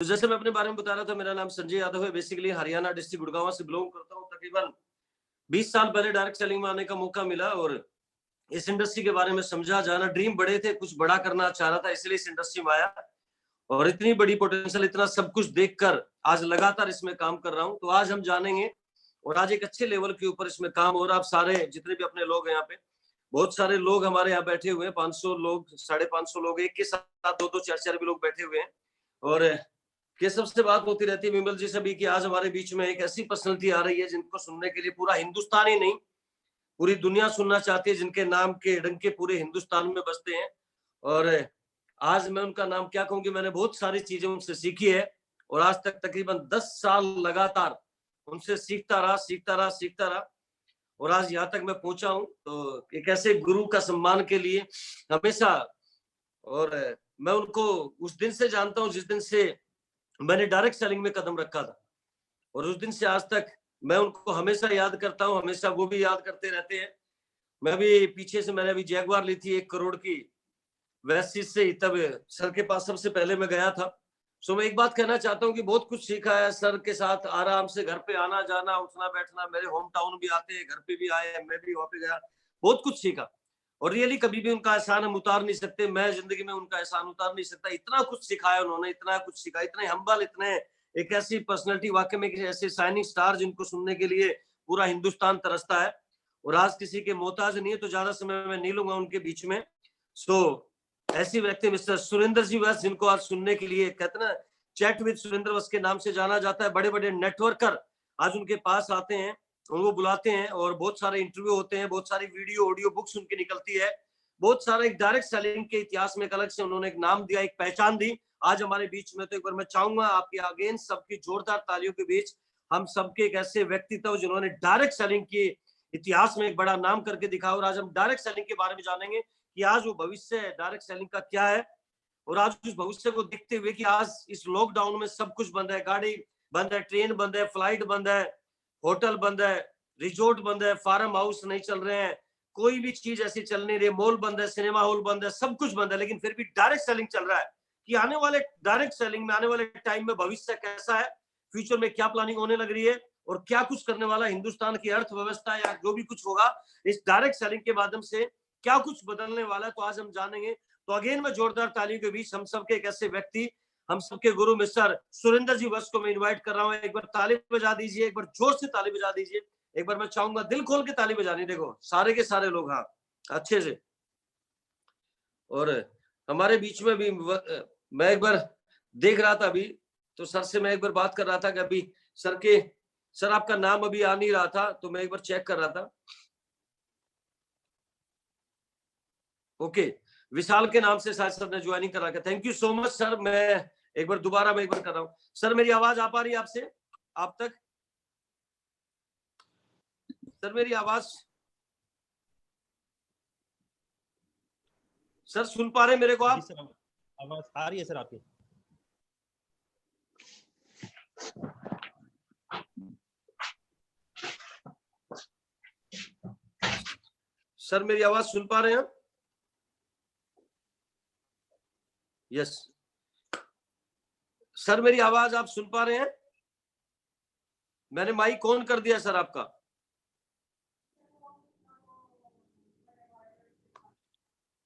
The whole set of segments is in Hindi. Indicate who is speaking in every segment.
Speaker 1: तो जैसे मैं अपने बारे में बता रहा था, मेरा नाम संजय यादव है। बेसिकली हरियाणा डिस्ट्रिक्ट गुड़गांव से बिलोंग करता हूँ। तकरीबन 20 साल पहले डायरेक्ट सेलिंग में आने का मौका मिला और इस इंडस्ट्री के बारे में समझा, जाना। ड्रीम बड़े थे, कुछ बड़ा करना चाह रहा था, इसलिए इस इंडस्ट्री में आया और इतनी बड़ी पोटेंशियल, इतना सब कुछ देखकर आज लगातार इसमें काम कर रहा हूँ। तो आज हम जानेंगे और आज एक अच्छे लेवल के ऊपर इसमें काम हो रहा है। आप सारे जितने भी अपने लोग हैं यहाँ पे, बहुत सारे लोग हमारे यहाँ बैठे हुए हैं, 500 लोग, 550 लोग, एक के साथ 2-2 4-4 भी लोग बैठे हुए हैं। और केशव से बात होती रहती है, विमल जी से भी, कि आज हमारे बीच में एक ऐसी पर्सनैलिटी आ रही है जिनको सुनने के लिए पूरा हिंदुस्तान ही नहीं, पूरी दुनिया सुनना चाहती है, जिनके नाम के डंके पूरे हिंदुस्तान में बजते हैं। और आज मैं उनका नाम क्या कहूंगी, मैंने बहुत सारी चीजें उनसे सीखी है और आज तक तकरीबन 10 साल लगातार उनसे सीखता रहा और आज यहाँ तक मैं पहुंचा हूँ। तो एक ऐसे गुरु का सम्मान के लिए हमेशा, और मैं उनको उस दिन से जानता हूँ जिस दिन से मैंने डायरेक्ट सेलिंग में कदम रखा था और उस दिन से आज तक मैं उनको हमेशा याद करता हूँ, हमेशा वो भी याद करते रहते हैं। मैं भी पीछे से, मैंने अभी जैगवार ली थी 1 करोड़ की, वेस्ट से, तब सर के पास सबसे पहले मैं गया था। सो मैं एक बात कहना चाहता हूँ कि बहुत कुछ सीखा है सर के साथ, आराम से घर पे आना जाना, उठना बैठना, मेरे होम टाउन भी आते हैं, घर पे भी आए, मैं भी वहां पे गया, बहुत कुछ सीखा। और रियली कभी भी उनका एहसान हम उतार नहीं सकते, मैं जिंदगी में उनका एहसान उतार नहीं सकता। इतना कुछ सिखाया उन्होंने, इतना कुछ सिखाया, इतने हम्बल, इतने एक ऐसी पर्सनैलिटी, वाकई में ऐसे शाइनिंग स्टार जिनको सुनने के लिए पूरा हिंदुस्तान तरसता है। और आज किसी के मोहताज नहीं है, तो ज्यादा समय मैं नहीं लूंगा उनके बीच में। सो ऐसी व्यक्ति मिस्टर सुरेंद्र जी वैस, जिनको आज सुनने के लिए कहते ना, चैट विद सुरेंद्र वैस के नाम से जाना जाता है। बड़े बड़े नेटवर्कर आज उनके पास आते हैं, उनको बुलाते हैं और बहुत सारे इंटरव्यू होते हैं, बहुत सारी वीडियो ऑडियो बुक्स उनकी निकलती है, बहुत सारा एक डायरेक्ट सेलिंग के इतिहास में एक अलग से उन्होंने एक नाम दिया, एक पहचान दी आज हमारे बीच में। तो एक बार मैं चाहूंगा आपके अगेंस्ट सबकी जोरदार तालियों के बीच हम सबके एक ऐसे व्यक्तित्व जिन्होंने डायरेक्ट सेलिंग के इतिहास में एक बड़ा नाम करके दिखा। और आज हम डायरेक्ट सेलिंग के बारे में जानेंगे कि आज वो भविष्य डायरेक्ट सेलिंग का क्या है और आज उस भविष्य को देखते हुए कि आज इस लॉकडाउन में सब कुछ बंद है, गाड़ी बंद है, ट्रेन बंद है, फ्लाइट बंद है, होटल बंद है, रिजोर्ट बंद है, फार्म हाउस नहीं चल रहे हैं, कोई भी चीज ऐसी चल नहीं रही, मॉल बंद है, सिनेमा हॉल बंद है, सब कुछ बंद है, लेकिन फिर भी डायरेक्ट सेलिंग चल रहा है। कि आने वाले डायरेक्ट सेलिंग में, आने वाले टाइम में भविष्य कैसा है, फ्यूचर में क्या प्लानिंग होने लग रही है और क्या कुछ करने वाला हिंदुस्तान की अर्थव्यवस्था या जो भी कुछ होगा इस डायरेक्ट सेलिंग के माध्यम से, क्या कुछ बदलने वाला है, तो आज हम जानेंगे। तो अगेन मैं जोरदार तालियों के बीच हम सबके एक ऐसे व्यक्ति, हम सबके गुरु मिस्टर सुरेंद्र जी वत्स को मैं इनवाइट कर रहा हूं। एक बार ताली बजा दीजिए, एक बार जोर से ताली बजा दीजिए, एक बार मैं चाहूंगा दिल खोल के ताली बजानी। देखो सारे के सारे लोग, हाँ, अच्छे से। और हमारे बीच में भी मैं एक बार देख रहा था अभी, तो सर से मैं एक बार बात कर रहा था कि अभी सर आपका नाम अभी आ नहीं रहा था, तो मैं एक बार चेक कर रहा था। ओके, विशाल के नाम से शायद सर ने ज्वाइनिंग करा के, thank you so much sir. मैं एक बार दोबारा कर रहा हूँ। सर मेरी आवाज आ पा रही है आपसे, आप तक? सर मेरी आवाज, सर सुन पा रहे मेरे को आप?
Speaker 2: सर आवाज आ रही है सर आपकी।
Speaker 1: सर मेरी आवाज सुन पा रहे हैं? यस सर, मेरी आवाज आप सुन पा रहे हैं? मैंने माइक ऑन कर दिया सर आपका।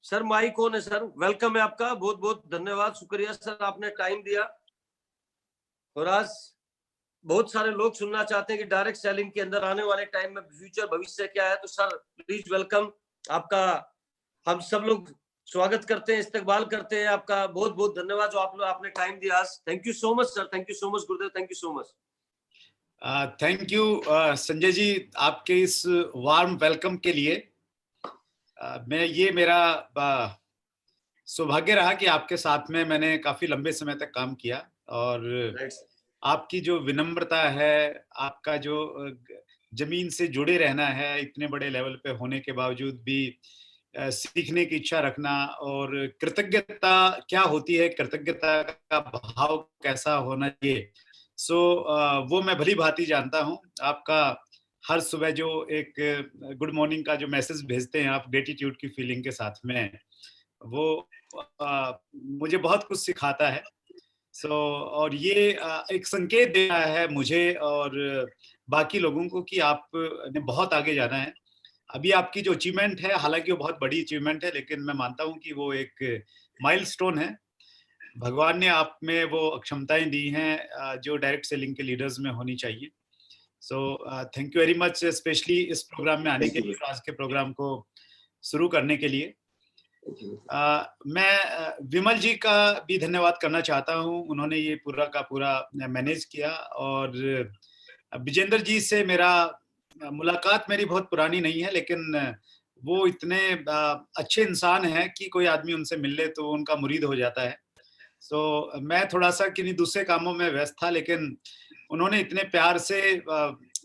Speaker 1: सर माइक ऑन है सर, वेलकम है आपका, बहुत बहुत धन्यवाद, शुक्रिया सर, आपने टाइम दिया। और आज बहुत सारे लोग सुनना चाहते हैं कि डायरेक्ट सेलिंग के अंदर आने वाले टाइम में फ्यूचर भविष्य क्या है। तो सर प्लीज वेलकम, आपका हम सब लोग स्वागत करते हैं, इस्तकबाल करते हैं आपका। बहुत बहुत धन्यवाद जो आप लोग आपने टाइम दिया आज। Thank you so much sir, thank you so much गुरुदेव, thank you so much.
Speaker 3: Thank you Sanjay ji, आपके इस वार्म वेलकम के लिए। मेरा सौभाग्य रहा कि आपके साथ में मैंने काफी लंबे समय तक काम किया और आपकी जो विनम्रता है, आपका जो जमीन से जुड़े रहना है, इतने बड़े लेवल पे होने के बावजूद भी सीखने की इच्छा रखना, और कृतज्ञता क्या होती है, कृतज्ञता का भाव कैसा होना चाहिए, वो मैं भली भांति जानता हूँ। आपका हर सुबह जो एक गुड मॉर्निंग का जो मैसेज भेजते हैं आप ग्रेटिट्यूड की फीलिंग के साथ में, वो मुझे बहुत कुछ सिखाता है। सो और ये एक संकेत दे रहा है मुझे और बाकी लोगों को कि आप ने बहुत आगे जाना है। अभी आपकी जो अचीवमेंट है, हालांकि वो बहुत बड़ी अचीवमेंट है, लेकिन मैं मानता हूं कि वो एक माइलस्टोन है। भगवान ने आप में वो क्षमताएं दी हैं जो डायरेक्ट सेलिंग के लीडर्स में होनी चाहिए। So thank you very much, specially इस प्रोग्राम में आने के लिए, आज के प्रोग्राम को शुरू करने के लिए। मैं विमल जी का भी धन्यवाद करना चाहता हूं, उन्होंने ये पूरा का पूरा मैनेज किया। और विजेंद्र जी से मेरा मुलाकात मेरी बहुत पुरानी नहीं है, लेकिन वो इतने अच्छे इंसान हैं कि कोई आदमी उनसे मिल ले तो उनका मुरीद हो जाता है। सो मैं थोड़ा सा किन्हीं दूसरे कामों में व्यस्त था, लेकिन उन्होंने इतने प्यार से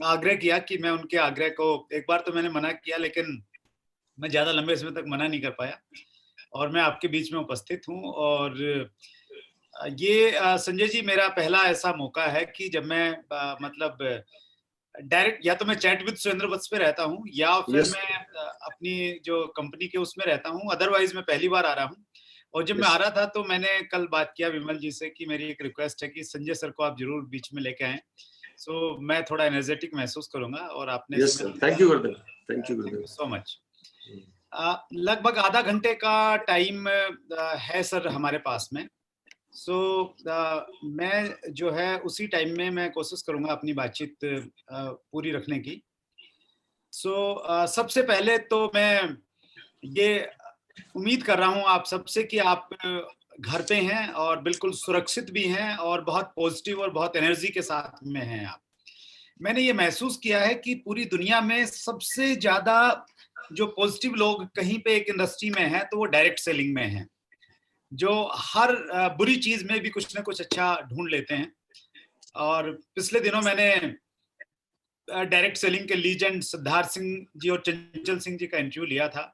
Speaker 3: आग्रह किया कि मैं उनके आग्रह को, एक बार तो मैंने मना किया, लेकिन मैं ज्यादा लंबे समय तक मना नहीं कर पाया और मैं आपके बीच में उपस्थित हूँ। और ये संजय जी मेरा पहला ऐसा मौका है कि जब मैं मतलब डायरेक्ट, या तो मैं चैट विद सुरेंद्र वत्स पे रहता हूँ या फिर मैं अपनी जो कंपनी के उसमें रहता हूँ, अदरवाइज मैं पहली बार आ रहा हूँ। और जब मैं आ रहा था तो मैंने कल बात किया विमल जी से कि मेरी एक रिक्वेस्ट है कि संजय सर को आप जरूर बीच में लेके आएं। सो मैं थोड़ा एनर्जेटिक महसूस करूंगा। और आपने
Speaker 1: thank you Gurudev, thank you
Speaker 3: so much. लगभग आधा घंटे का टाइम है सर हमारे पास में। सो मैं जो है उसी टाइम में मैं कोशिश करूंगा अपनी बातचीत पूरी रखने की। सो सबसे पहले तो मैं ये उम्मीद कर रहा हूं आप सबसे कि आप घर पे हैं और बिल्कुल सुरक्षित भी हैं और बहुत पॉजिटिव और बहुत एनर्जी के साथ में हैं आप। मैंने ये महसूस किया है कि पूरी दुनिया में सबसे ज्यादा जो पॉजिटिव लोग कहीं पे एक इंडस्ट्री में हैं तो वो डायरेक्ट सेलिंग में हैं, जो हर बुरी चीज में भी कुछ ना कुछ अच्छा ढूंढ लेते हैं। और पिछले दिनों मैंने डायरेक्ट सेलिंग के लीजेंड सिद्धार्थ सिंह जी और चंचल सिंह जी का इंटरव्यू लिया था।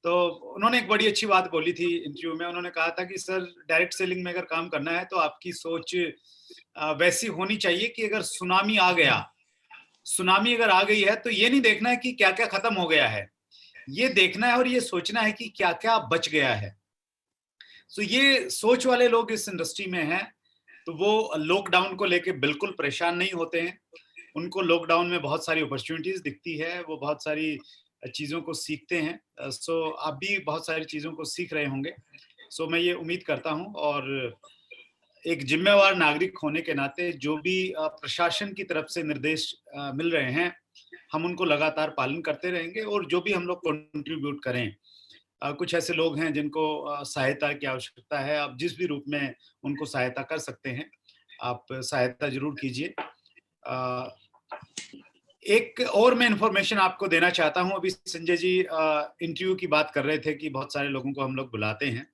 Speaker 3: तो उन्होंने एक बड़ी अच्छी बात बोली थी इंटरव्यू में। उन्होंने कहा था कि सर डायरेक्ट सेलिंग में अगर काम करना है तो आपकी सोच वैसी होनी चाहिए कि अगर सुनामी आ गया, सुनामी अगर आ गई है तो ये नहीं देखना है कि क्या क्या खत्म हो गया है, ये देखना है और ये सोचना है कि क्या क्या बच गया है। सो ये सोच वाले लोग इस इंडस्ट्री में हैं तो वो लॉकडाउन को लेके बिल्कुल परेशान नहीं होते हैं। उनको लॉकडाउन में बहुत सारी अपॉर्चुनिटीज दिखती है, वो बहुत सारी चीजों को सीखते हैं। सो आप भी बहुत सारी चीजों को सीख रहे होंगे। सो मैं ये उम्मीद करता हूं और एक जिम्मेवार नागरिक होने के नाते जो भी प्रशासन की तरफ से निर्देश मिल रहे हैं हम उनको लगातार पालन करते रहेंगे। और जो भी हम लोग कंट्रीब्यूट करें, कुछ ऐसे लोग हैं जिनको सहायता की आवश्यकता है, आप जिस भी रूप में उनको सहायता कर सकते हैं आप सहायता जरूर कीजिए। एक और मैं इंफॉर्मेशन आपको देना चाहता हूं। अभी संजय जी इंटरव्यू की बात कर रहे थे कि बहुत सारे लोगों को हम लोग बुलाते हैं।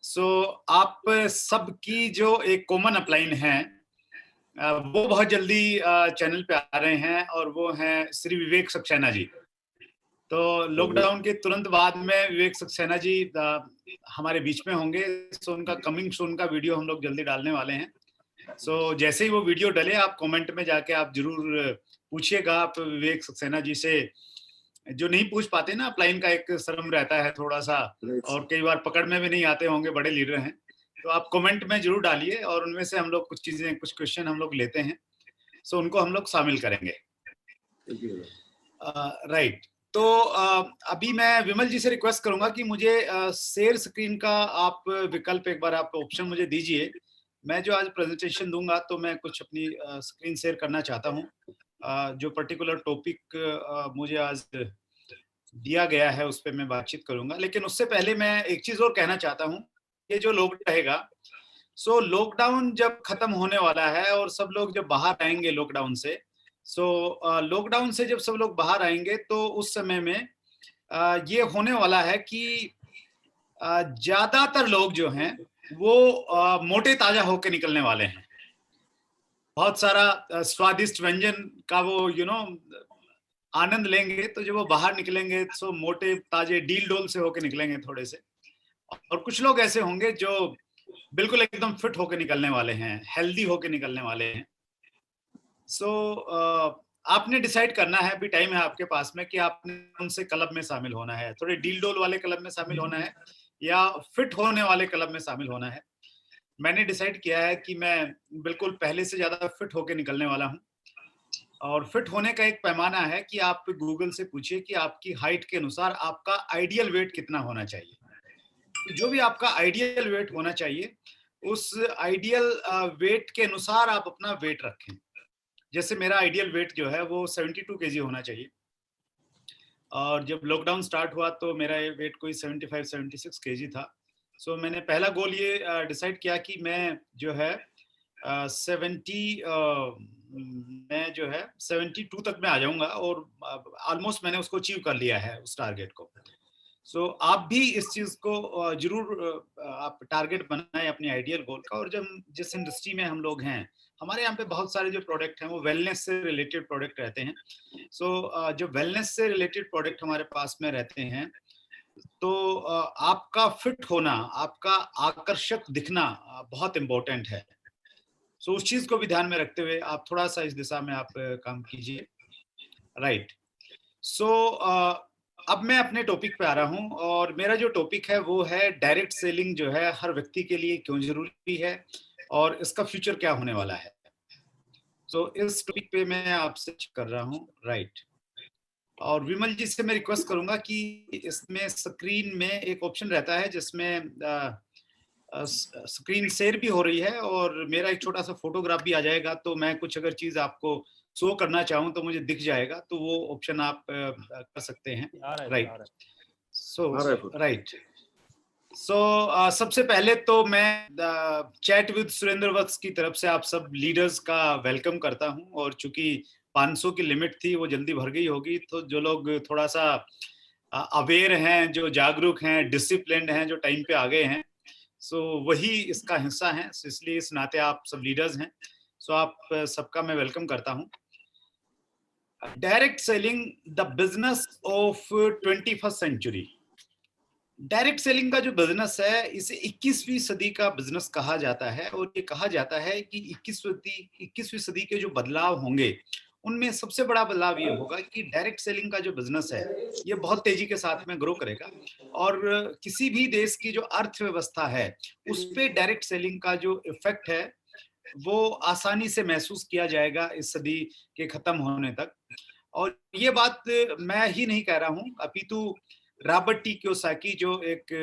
Speaker 3: सो आप सबकी जो एक कॉमन अपलाइन है वो बहुत जल्दी चैनल पे आ रहे हैं और वो हैं श्री विवेक सक्सेना जी। तो लॉकडाउन के तुरंत बाद में विवेक सक्सेना जी हमारे बीच में होंगे। सो उनका कमिंग सून का वीडियो हम लोग जल्दी डालने वाले हैं। सो जैसे ही वो वीडियो डले आप कमेंट में जाके आप जरूर पूछिएगा आप विवेक सक्सेना जी से। जो नहीं पूछ पाते ना, अपलाइन का एक शर्म रहता है थोड़ा सा और कई बार पकड़ में भी नहीं आते होंगे, बड़े लीडर हैं, तो आप कमेंट में जरूर डालिए और उनमें से हम लोग कुछ चीजें, कुछ क्वेश्चन हम लोग लेते हैं। सो उनको हम लोग शामिल करेंगे। राइट। तो अभी मैं विमल जी से रिक्वेस्ट करूंगा कि मुझे शेयर स्क्रीन का आप विकल्प, एक बार आप ऑप्शन मुझे दीजिए। मैं जो आज प्रेजेंटेशन दूंगा तो मैं कुछ अपनी स्क्रीन शेयर करना चाहता हूं। जो पर्टिकुलर टॉपिक मुझे आज दिया गया है उस पर मैं बातचीत करूंगा। लेकिन उससे पहले मैं एक चीज और कहना चाहता हूं, ये जो लॉकडाउन रहेगा, सो लॉकडाउन जब खत्म होने वाला है और सब लोग जब बाहर आएंगे लॉकडाउन से, सो लॉकडाउन से जब सब लोग बाहर आएंगे तो उस समय में ये होने वाला है कि ज्यादातर लोग जो हैं वो मोटे ताजा होकर निकलने वाले हैं। बहुत सारा स्वादिष्ट व्यंजन का वो आनंद लेंगे, तो जब वो बाहर निकलेंगे तो मोटे ताजे डील डोल से होकर निकलेंगे थोड़े से। और कुछ लोग ऐसे होंगे जो बिल्कुल एकदम फिट होकर निकलने वाले हैं, हेल्दी होकर निकलने वाले हैं। सो आपने डिसाइड करना है, अभी टाइम है आपके पास में कि आपने उनसे क्लब में शामिल होना है, थोड़े डील डोल वाले क्लब में शामिल होना है या फिट होने वाले क्लब में शामिल होना है। मैंने डिसाइड किया है कि मैं बिल्कुल पहले से ज्यादा फिट होके निकलने वाला हूँ। और फिट होने का एक पैमाना है कि आप गूगल से पूछिए कि आपकी हाइट के अनुसार आपका आइडियल वेट कितना होना चाहिए। तो जो भी आपका आइडियल वेट होना चाहिए, उस आइडियल वेट के अनुसार आप अपना वेट रखें। जैसे मेरा आइडियल वेट जो है वो 72 केजी होना चाहिए, और जब लॉकडाउन स्टार्ट हुआ तो मेरा ये वेट कोई 75-76 केजी था। सो मैंने पहला गोल ये डिसाइड किया कि मैं जो है 70 मैं जो है 72 तक मैं आ जाऊंगा, और ऑलमोस्ट मैंने उसको अचीव कर लिया है उस टारगेट को। सो आप भी इस चीज को जरूर आप टारगेट बनाएं अपने आइडियल गोल का। और जब जिस इंडस्ट्री में हम लोग हैं, हमारे यहाँ पे बहुत सारे जो प्रोडक्ट हैं वो वेलनेस से रिलेटेड प्रोडक्ट रहते हैं। सो जो वेलनेस से रिलेटेड प्रोडक्ट हमारे पास में रहते हैं, तो आपका फिट होना, आपका आकर्षक दिखना बहुत इम्पोर्टेंट है। सो उस चीज को भी ध्यान में रखते हुए आप थोड़ा सा इस दिशा में आप काम कीजिए। राइट। सो अब मैं अपने टॉपिक पे आ रहा हूँ, और मेरा जो टॉपिक है वो है डायरेक्ट सेलिंग जो है हर व्यक्ति के लिए क्यों जरूरी है और इसका फ्यूचर क्या होने वाला है। सो इस टॉपिक पे मैं आपसे कर रहा हूँ। राइट। और विमल जी से मैं रिक्वेस्ट करूंगा कि इसमें स्क्रीन में एक ऑप्शन रहता है जिसमें स्क्रीन शेयर भी हो रही है और मेरा एक छोटा सा फोटोग्राफ भी आ जाएगा, तो मैं कुछ अगर चीज आपको शो करना चाहूँ तो मुझे दिख जाएगा, तो वो ऑप्शन आप कर सकते हैं। राइट। सो राइट। सो सबसे पहले तो मैं चैट विद सुरेंद्र वत्स की तरफ से आप सब लीडर्स का वेलकम करता हूं। और चूंकि 500 की लिमिट थी वो जल्दी भर गई होगी, तो जो लोग थोड़ा सा अवेयर हैं, जो जागरूक हैं, डिसिप्लिन्ड हैं, जो टाइम पे आ गए हैं, सो वही इसका हिस्सा है। इसलिए इस नाते आप सब लीडर्स हैं, सो आप सबका मैं वेलकम करता हूं। Direct selling, the business of 21st century. Direct selling का जो बिजनेस है इसे 21वीं सदी का बिजनेस कहा जाता है, और ये कहा जाता है कि 21वीं सदी के जो बदलाव होंगे उनमें सबसे बड़ा बदलाव ये होगा कि डायरेक्ट सेलिंग का जो बिजनेस है ये बहुत तेजी के साथ में ग्रो करेगा, और किसी भी देश की जो अर्थव्यवस्था है उस पे डायरेक्ट सेलिंग का जो इफेक्ट है वो आसानी से महसूस किया जाएगा इस सदी के खत्म होने तक। और ये बात मैं ही नहीं कह रहा हूं, अपितु रॉबर्ट टी कियोसाकी जो एक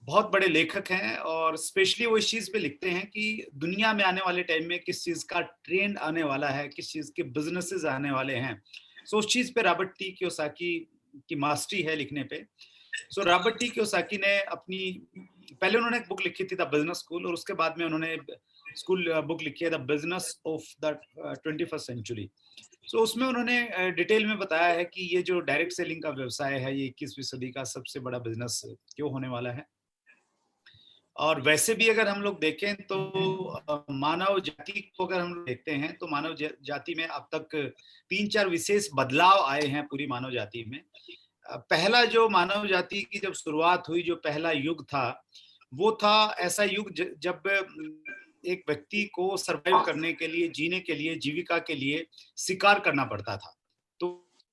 Speaker 3: बहुत बड़े लेखक हैं, और स्पेशली वो इस चीज पे लिखते हैं कि दुनिया में आने वाले टाइम में किस चीज का ट्रेंड आने वाला है, किस चीज के बिजनेसेस आने वाले हैं। सो उस चीज पे रॉबर्ट टी कियोसाकी की मास्टरी है लिखने पे। सो रॉबर्ट टी कियोसाकी ने अपनी पहले उन्होंने एक बुक लिखी थी द बिजनेस स्कूल, और उसके बाद में उन्होंने स्कूल बुक लिखी है the business of the 21st century. So उसमें उन्होंने डिटेल में बताया है कि ये जो डायरेक्ट सेलिंग का व्यवसाय है ये 21वीं सदी का सबसे बड़ा बिजनेस क्यों होने वाला है। और वैसे भी अगर हम लोग देखें तो मानव जाति को अगर हम लोग देखते हैं तो मानव जाति में अब तक 3-4 विशेष बदलाव आए हैं पूरी मानव जाति में। पहला जो मानव जाति की जब शुरुआत हुई, जो पहला युग था वो था ऐसा युग जब एक व्यक्ति को सरवाइव करने के लिए, जीने के लिए, जीविका के लिए शिकार करना पड़ता था। तो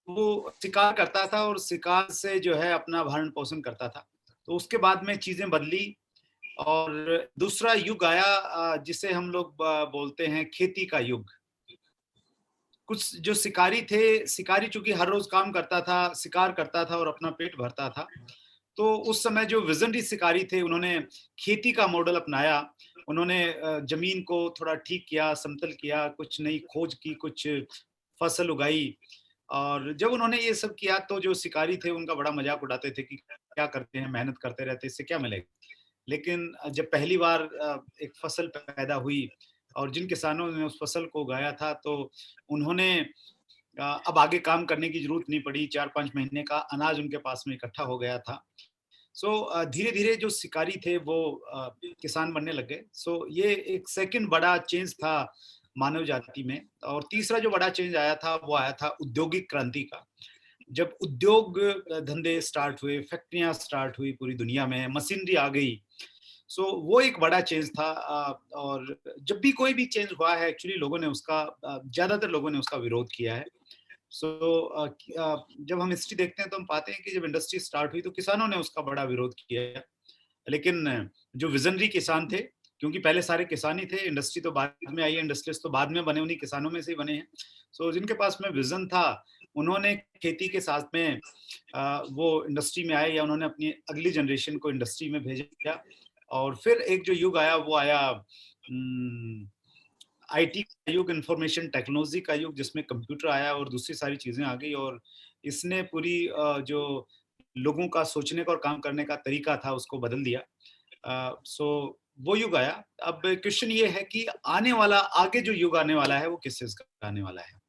Speaker 3: वो शिकार करता था और शिकार से जो है अपना भरण पोषण करता था। तो उसके बाद में चीजें बदली और दूसरा युग आया जिसे हम लोग बोलते हैं खेती का युग। कुछ जो शिकारी थे, शिकारी चूंकि हर रोज काम करता था, शिकार करता था और अपना पेट भरता था, तो उस समय जो विजनरी शिकारी थे उन्होंने खेती का मॉडल अपनाया। उन्होंने जमीन को थोड़ा ठीक किया, समतल किया, कुछ नई खोज की, कुछ फसल उगाई। और जब उन्होंने ये सब किया तो जो शिकारी थे उनका बड़ा मजाक उड़ाते थे कि क्या करते हैं, मेहनत करते रहते, इससे क्या मिलेगा। लेकिन जब पहली बार एक फसल पैदा हुई और जिन किसानों ने उस फसल को उगाया था, तो उन्होंने अब आगे काम करने की जरूरत नहीं पड़ी। 4-5 महीने का अनाज उनके पास में इकट्ठा हो गया था। सो धीरे धीरे जो शिकारी थे वो किसान बनने लगे। सो ये एक सेकंड बड़ा चेंज था मानव जाति में। और तीसरा जो बड़ा चेंज आया था वो आया था औद्योगिक क्रांति का। जब उद्योग धंधे स्टार्ट हुए, फैक्ट्रियां स्टार्ट हुई पूरी दुनिया में, मशीनरी आ गई। सो वो एक बड़ा चेंज था। और जब भी कोई भी चेंज हुआ है एक्चुअली लोगों ने उसका ज्यादातर लोगों ने उसका विरोध किया है। सो जब हम हिस्ट्री देखते हैं तो हम पाते हैं कि जब इंडस्ट्री स्टार्ट हुई तो किसानों ने उसका बड़ा विरोध किया। लेकिन जो विजनरी किसान थे, क्योंकि पहले सारे किसान ही थे, इंडस्ट्री तो बाद में आई है, इंडस्ट्रियलिस्ट तो बाद में बने, उन्हीं किसानों में से ही बने हैं। सो जिनके पास में विजन था, उन्होंने खेती के साथ में वो इंडस्ट्री में आए, या उन्होंने अपनी अगली जनरेशन को इंडस्ट्री में भेजा। और फिर एक जो युग आया, वो आया आईटी का युग, इंफॉर्मेशन टेक्नोलॉजी का युग, जिसमें कंप्यूटर आया और दूसरी सारी चीजें आ गई, और इसने पूरी जो लोगों का सोचने का और काम करने का तरीका था उसको बदल दिया। सो वो युग आया। अब क्वेश्चन ये है कि आने वाला, आगे जो युग आने वाला है वो किस चीज का आने वाला है।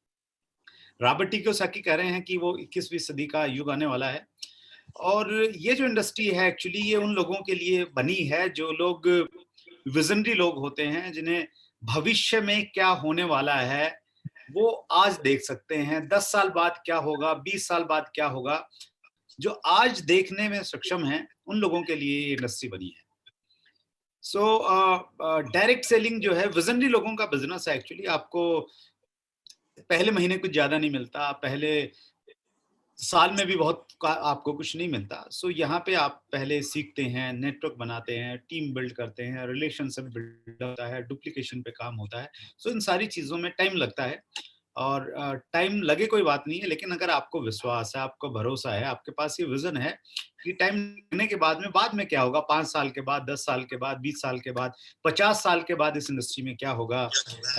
Speaker 3: रॉबर्ट टी कियोसाकी कह रहे हैं कि वो 21वीं सदी का युग आने वाला है, और ये जो इंडस्ट्री है एक्चुअली ये उन लोगों के लिए बनी है जो लोग विजनरी लोग होते हैं, जिन्हें भविष्य में क्या होने वाला है वो आज देख सकते हैं। 10 साल बाद क्या होगा, 20 साल बाद क्या होगा, जो आज देखने में सक्षम हैं, उन लोगों के लिए ये इंडस्ट्री बनी है। सो डायरेक्ट सेलिंग जो है विजनरी लोगों का बिजनेस है एक्चुअली। आपको पहले महीने कुछ ज्यादा नहीं मिलता, पहले साल में भी बहुत आपको कुछ नहीं मिलता। सो यहाँ पे आप पहले सीखते हैं, नेटवर्क बनाते हैं, टीम बिल्ड करते हैं, रिलेशनशिप बिल्ड होता है, डुप्लीकेशन पे काम होता है। सो इन सारी चीजों में टाइम लगता है, और टाइम लगे कोई बात नहीं है, लेकिन अगर आपको विश्वास है, आपको भरोसा है, आपके पास ये विजन है कि टाइम लगने के बाद में क्या होगा, 5 साल के बाद, 10 साल के बाद, 20 साल के बाद, 50 साल के बाद इस इंडस्ट्री में क्या होगा,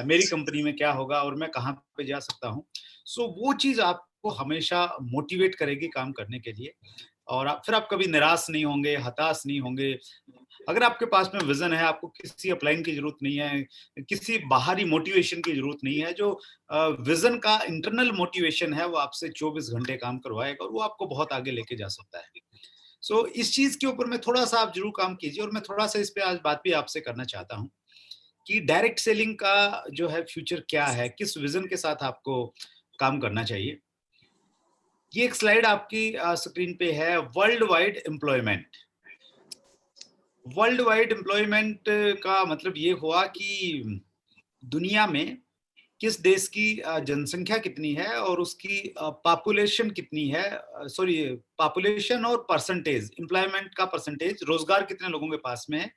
Speaker 3: मेरी कंपनी में क्या होगा, और मैं कहाँ पे जा सकता हूँ। सो वो चीज आपको हमेशा मोटिवेट करेगी काम करने के लिए, और फिर आप कभी निराश नहीं होंगे, हताश नहीं होंगे। अगर आपके पास में विजन है, आपको किसी अपलाइन की जरूरत नहीं है, किसी बाहरी मोटिवेशन की जरूरत नहीं है। जो विजन का इंटरनल मोटिवेशन है वो आपसे 24 घंटे काम करवाएगा, और वो आपको बहुत आगे लेके जा सकता है। सो इस चीज के ऊपर में थोड़ा सा आप जरूर काम कीजिए, और मैं थोड़ा सा इस पे आज बात भी आपसे करना चाहता हूँ कि डायरेक्ट सेलिंग का जो है फ्यूचर क्या है, किस विजन के साथ आपको काम करना चाहिए। ये एक स्लाइड आपकी स्क्रीन पे है, world wide employment. World wide employment का मतलब ये हुआ कि दुनिया में किस देश की जनसंख्या कितनी है और उसकी पॉपुलेशन कितनी है, सॉरी पॉपुलेशन और परसेंटेज, एम्प्लॉयमेंट का परसेंटेज, रोजगार कितने लोगों के पास में है,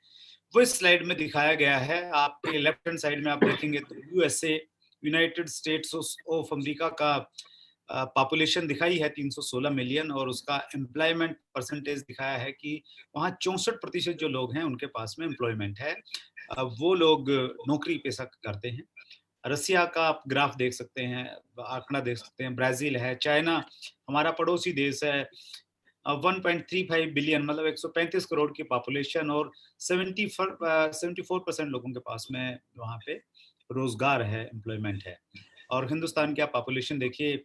Speaker 3: वो इस स्लाइड में दिखाया गया है। आपके लेफ्ट हैंड साइड में आप देखेंगे तो USA, United states of America का पॉपुलेशन दिखाई है 316 मिलियन, और उसका एम्प्लॉयमेंट परसेंटेज दिखाया है कि वहाँ 64% जो लोग हैं उनके पास में एम्प्लॉयमेंट है, वो लोग नौकरी पेशा करते हैं। रसिया का आप ग्राफ देख सकते हैं, आंकड़ा देख सकते हैं, ब्राजील है, चाइना हमारा पड़ोसी देश है, 1.35 बिलियन मतलब 135 करोड़ की पॉपुलेशन, और 74% लोगों के पास में वहाँ पे रोजगार है, एम्प्लॉयमेंट है। और हिंदुस्तान की आप पॉपुलेशन देखिए,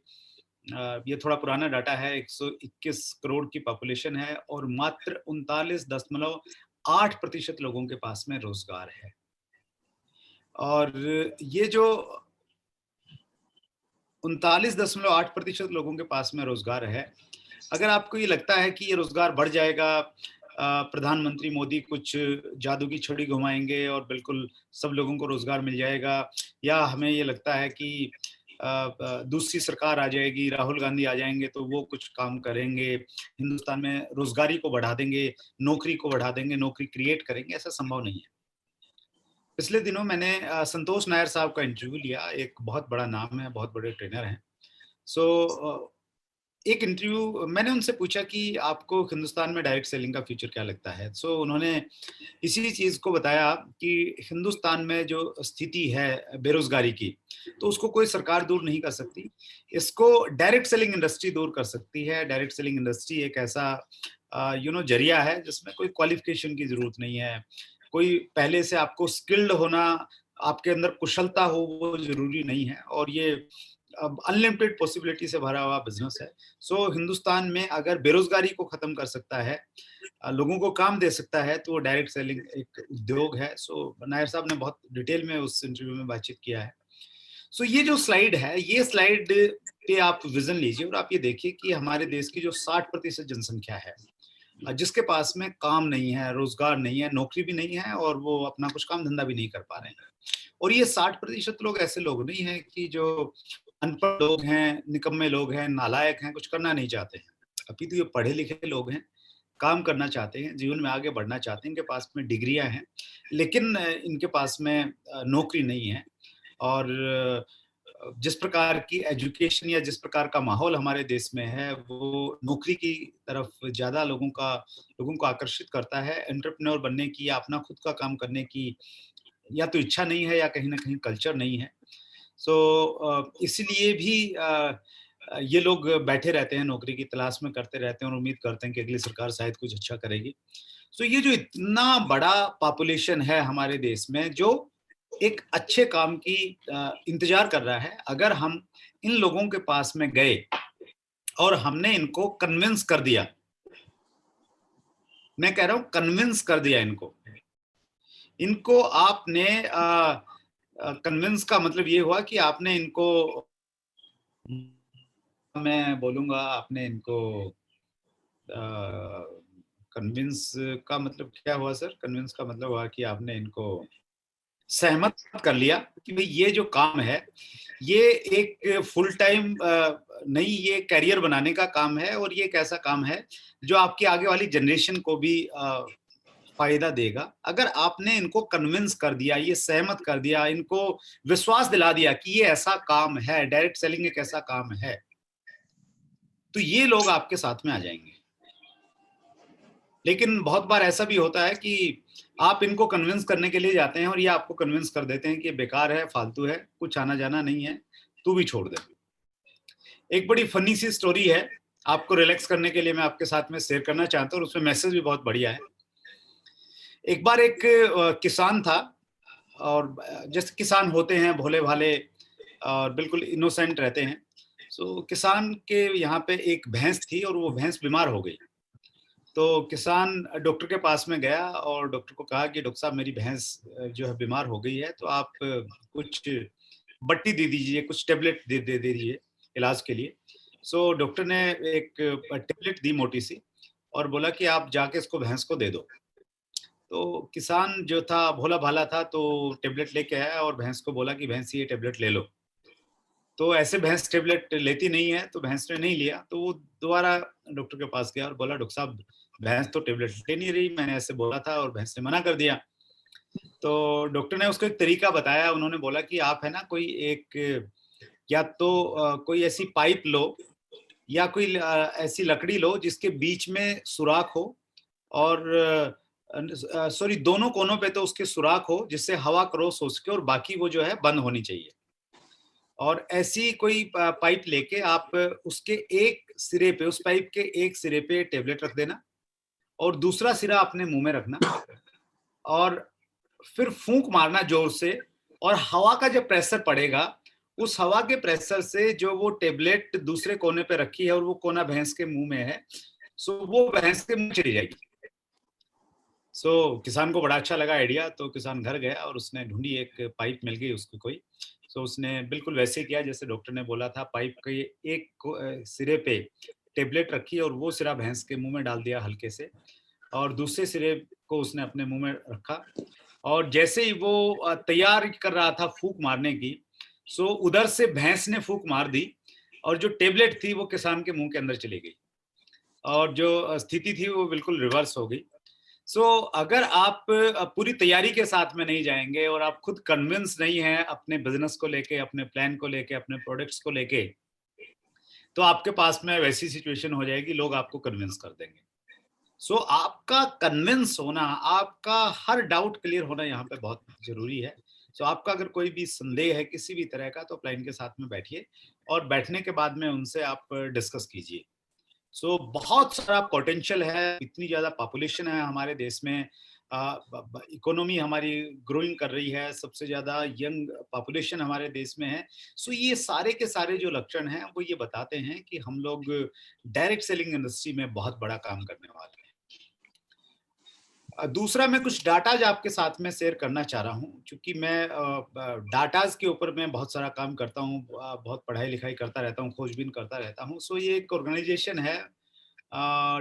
Speaker 3: ये थोड़ा पुराना डाटा है, 121 करोड़ की पॉपुलेशन है, और मात्र 39.8% लोगों के पास में रोजगार है। और ये जो 39.8% लोगों के पास में रोजगार है, अगर आपको ये लगता है कि ये रोजगार बढ़ जाएगा, प्रधानमंत्री मोदी कुछ जादू की छड़ी घुमाएंगे और बिल्कुल सब लोगों को रोजगार मिल जाएगा, या हमें ये लगता है कि दूसरी सरकार आ जाएगी, राहुल गांधी आ जाएंगे तो वो कुछ काम करेंगे, हिंदुस्तान में रोजगारी को बढ़ा देंगे, नौकरी को बढ़ा देंगे, नौकरी क्रिएट करेंगे, ऐसा संभव नहीं है। पिछले दिनों मैंने संतोष नायर साहब का इंटरव्यू लिया, एक बहुत बड़ा नाम है, बहुत बड़े ट्रेनर हैं। सो एक इंटरव्यू मैंने उनसे पूछा कि आपको हिंदुस्तान में डायरेक्ट सेलिंग का फ्यूचर क्या लगता है। सो उन्होंने इसी चीज को बताया कि हिंदुस्तान में जो स्थिति है बेरोजगारी की, तो उसको कोई सरकार दूर नहीं कर सकती, इसको डायरेक्ट सेलिंग इंडस्ट्री दूर कर सकती है। डायरेक्ट सेलिंग इंडस्ट्री एक ऐसा जरिया है जिसमें कोई क्वालिफिकेशन की जरूरत नहीं है, कोई पहले से आपको स्किल्ड होना, आपके अंदर कुशलता हो वो जरूरी नहीं है, और ये अनलिमिटेड पॉसिबिलिटी से भरा हुआ बिजनेस है। सो हिंदुस्तान में अगर बेरोजगारी को खत्म कर सकता है, लोगों को काम दे सकता है, तो डायरेक्ट सेलिंग एक उद्योग है। सो नायर साहब ने बहुत डिटेल में उस इंटरव्यू में बातचीत किया है। सो ये जो स्लाइड है, ये स्लाइड पे आप विजन लीजिए और आप ये देखिए कि हमारे देश की जो 60% जनसंख्या है जिसके पास में काम नहीं है, रोजगार नहीं है, नौकरी भी नहीं है, और वो अपना कुछ काम धंधा भी नहीं कर पा रहे हैं। और ये 60% लोग ऐसे लोग नहीं है कि जो अनपढ़ लोग हैं, निकम्मे लोग हैं, नालायक हैं, कुछ करना नहीं चाहते हैं, अभी तो ये पढ़े लिखे लोग हैं काम करना चाहते हैं, जीवन में आगे बढ़ना चाहते हैं, इनके पास में डिग्रियां हैं, लेकिन इनके पास में नौकरी नहीं है। और जिस प्रकार की एजुकेशन या जिस प्रकार का माहौल हमारे देश में है, वो नौकरी की तरफ ज़्यादा लोगों को आकर्षित करता है। एंटरप्रेन्योर बनने की या अपना खुद का काम करने की या तो इच्छा नहीं है या कहीं न कहीं कल्चर नहीं है। इसलिए भी ये लोग बैठे रहते हैं, नौकरी की तलाश में करते रहते हैं और उम्मीद करते हैं कि अगली सरकार शायद कुछ अच्छा करेगी। ये जो इतना बड़ा पॉपुलेशन है हमारे देश में, जो एक अच्छे काम की इंतज़ार कर रहा है, अगर हम इन लोगों के पास में गए और हमने इनको कन्विंस कर दिया, मैं कह रहा हूँ कन्विंस कर दिया इनको आपने कन्विंस का मतलब ये हुआ कि आपने इनको, मैं बोलूँगा आपने इनको कन्विंस का मतलब क्या हुआ सर? कन्विंस का मतलब हुआ कि आपने इनको सहमत कर लिया कि भाई ये जो काम है, ये एक फुल टाइम नहीं, ये करियर बनाने का काम है और ये एक ऐसा काम है जो आपकी आगे वाली जनरेशन को भी फायदा देगा। अगर आपने इनको कन्विंस कर दिया, ये सहमत कर दिया, इनको विश्वास दिला दिया कि ये ऐसा काम है, डायरेक्ट सेलिंग एक ऐसा काम है, तो ये लोग आपके साथ में आ जाएंगे। लेकिन बहुत बार ऐसा भी होता है कि आप इनको कन्विंस करने के लिए जाते हैं और ये आपको कन्विंस कर देते हैं कि बेकार है, फालतू है, कुछ आना जाना नहीं है, तू भी छोड़ दे। एक बड़ी फनी सी स्टोरी है, आपको रिलैक्स करने के लिए मैं आपके साथ में शेयर करना चाहता हूँ और उसमें मैसेज भी बहुत बढ़िया है। एक बार एक किसान था, और जैसे किसान होते हैं भोले भाले और बिल्कुल इनोसेंट रहते हैं। किसान के यहाँ पे एक भैंस थी और वो भैंस बीमार हो गई। तो किसान डॉक्टर के पास में गया और डॉक्टर को कहा कि डॉक्टर साहब, मेरी भैंस जो है बीमार हो गई है, तो आप कुछ बट्टी दे दीजिए, कुछ टेबलेट दे दीजिए इलाज के लिए। डॉक्टर ने एक टेबलेट दी मोटी सी और बोला कि आप जाके इसको भैंस को दे दो। तो किसान जो था भोला भाला था, तो टेबलेट लेके आया और भैंस को बोला कि भैंस ये टेबलेट ले लो। तो ऐसे भैंस टेबलेट लेती नहीं है, तो भैंस ने नहीं लिया। तो वो दोबारा डॉक्टर के पास गया और बोला, डॉक्टर साहब, भैंस तो टेबलेट ले नहीं रही, मैंने ऐसे बोला था और भैंस ने मना कर दिया। तो डॉक्टर ने उसको एक तरीका बताया। उन्होंने बोला कि आप है ना कोई एक, या तो कोई ऐसी पाइप लो या कोई ऐसी लकड़ी लो जिसके बीच में सुराख हो, और सॉरी, दोनों कोनों पे तो उसके सुराख हो जिससे हवा क्रॉस हो सके और बाकी वो जो है बंद होनी चाहिए। और ऐसी कोई पाइप लेके आप उसके एक सिरे पे, उस पाइप के एक सिरे पे टेबलेट रख देना और दूसरा सिरा अपने मुंह में रखना और फिर फूंक मारना जोर से, और हवा का जब प्रेशर पड़ेगा, उस हवा के प्रेशर से जो वो टेबलेट दूसरे कोने पे रखी है और वो कोना भैंस के मुंह में है, वो भैंस के मुंह चली जाएगी। किसान को बड़ा अच्छा लगा आइडिया। तो किसान घर गया और उसने ढूंढी, एक पाइप मिल गई उसको कोई। उसने बिल्कुल वैसे किया जैसे डॉक्टर ने बोला था। पाइप के एक सिरे पे टेबलेट रखी और वो सिरा भैंस के मुंह में डाल दिया हल्के से, और दूसरे सिरे को उसने अपने मुंह में रखा। और जैसे ही वो तैयार कर रहा था फूंक मारने की, उधर से भैंस ने फूंक मार दी और जो टेबलेट थी वो किसान के मुंह के अंदर चली गई और जो स्थिति थी वो बिल्कुल रिवर्स हो गई। अगर आप पूरी तैयारी के साथ में नहीं जाएंगे और आप खुद कन्विंस नहीं हैं अपने बिजनेस को लेके, अपने प्लान को लेके, अपने प्रोडक्ट्स को लेके, तो आपके पास में वैसी सिचुएशन हो जाएगी, लोग आपको कन्विंस कर देंगे। आपका कन्विंस होना, आपका हर डाउट क्लियर होना यहाँ पे बहुत जरूरी है। आपका अगर कोई भी संदेह है किसी भी तरह का, तो क्लाइंट के साथ में बैठिए और बैठने के बाद में उनसे आप डिस्कस कीजिए। बहुत सारा पोटेंशियल है, इतनी ज्यादा पॉपुलेशन है हमारे देश में, इकोनॉमी हमारी ग्रोइंग कर रही है, सबसे ज्यादा यंग पॉपुलेशन हमारे देश में है। ये सारे के सारे जो लक्षण हैं वो ये बताते हैं कि हम लोग डायरेक्ट सेलिंग इंडस्ट्री में बहुत बड़ा काम करने वाले हैं। दूसरा, मैं कुछ डाटाज आपके साथ में शेयर करना चाह रहा हूँ, क्योंकि मैं डाटाज के ऊपर मैं बहुत सारा काम करता हूँ, बहुत पढ़ाई लिखाई करता रहता हूँ, खोजबीन करता रहता हूँ। ये एक ऑर्गेनाइजेशन है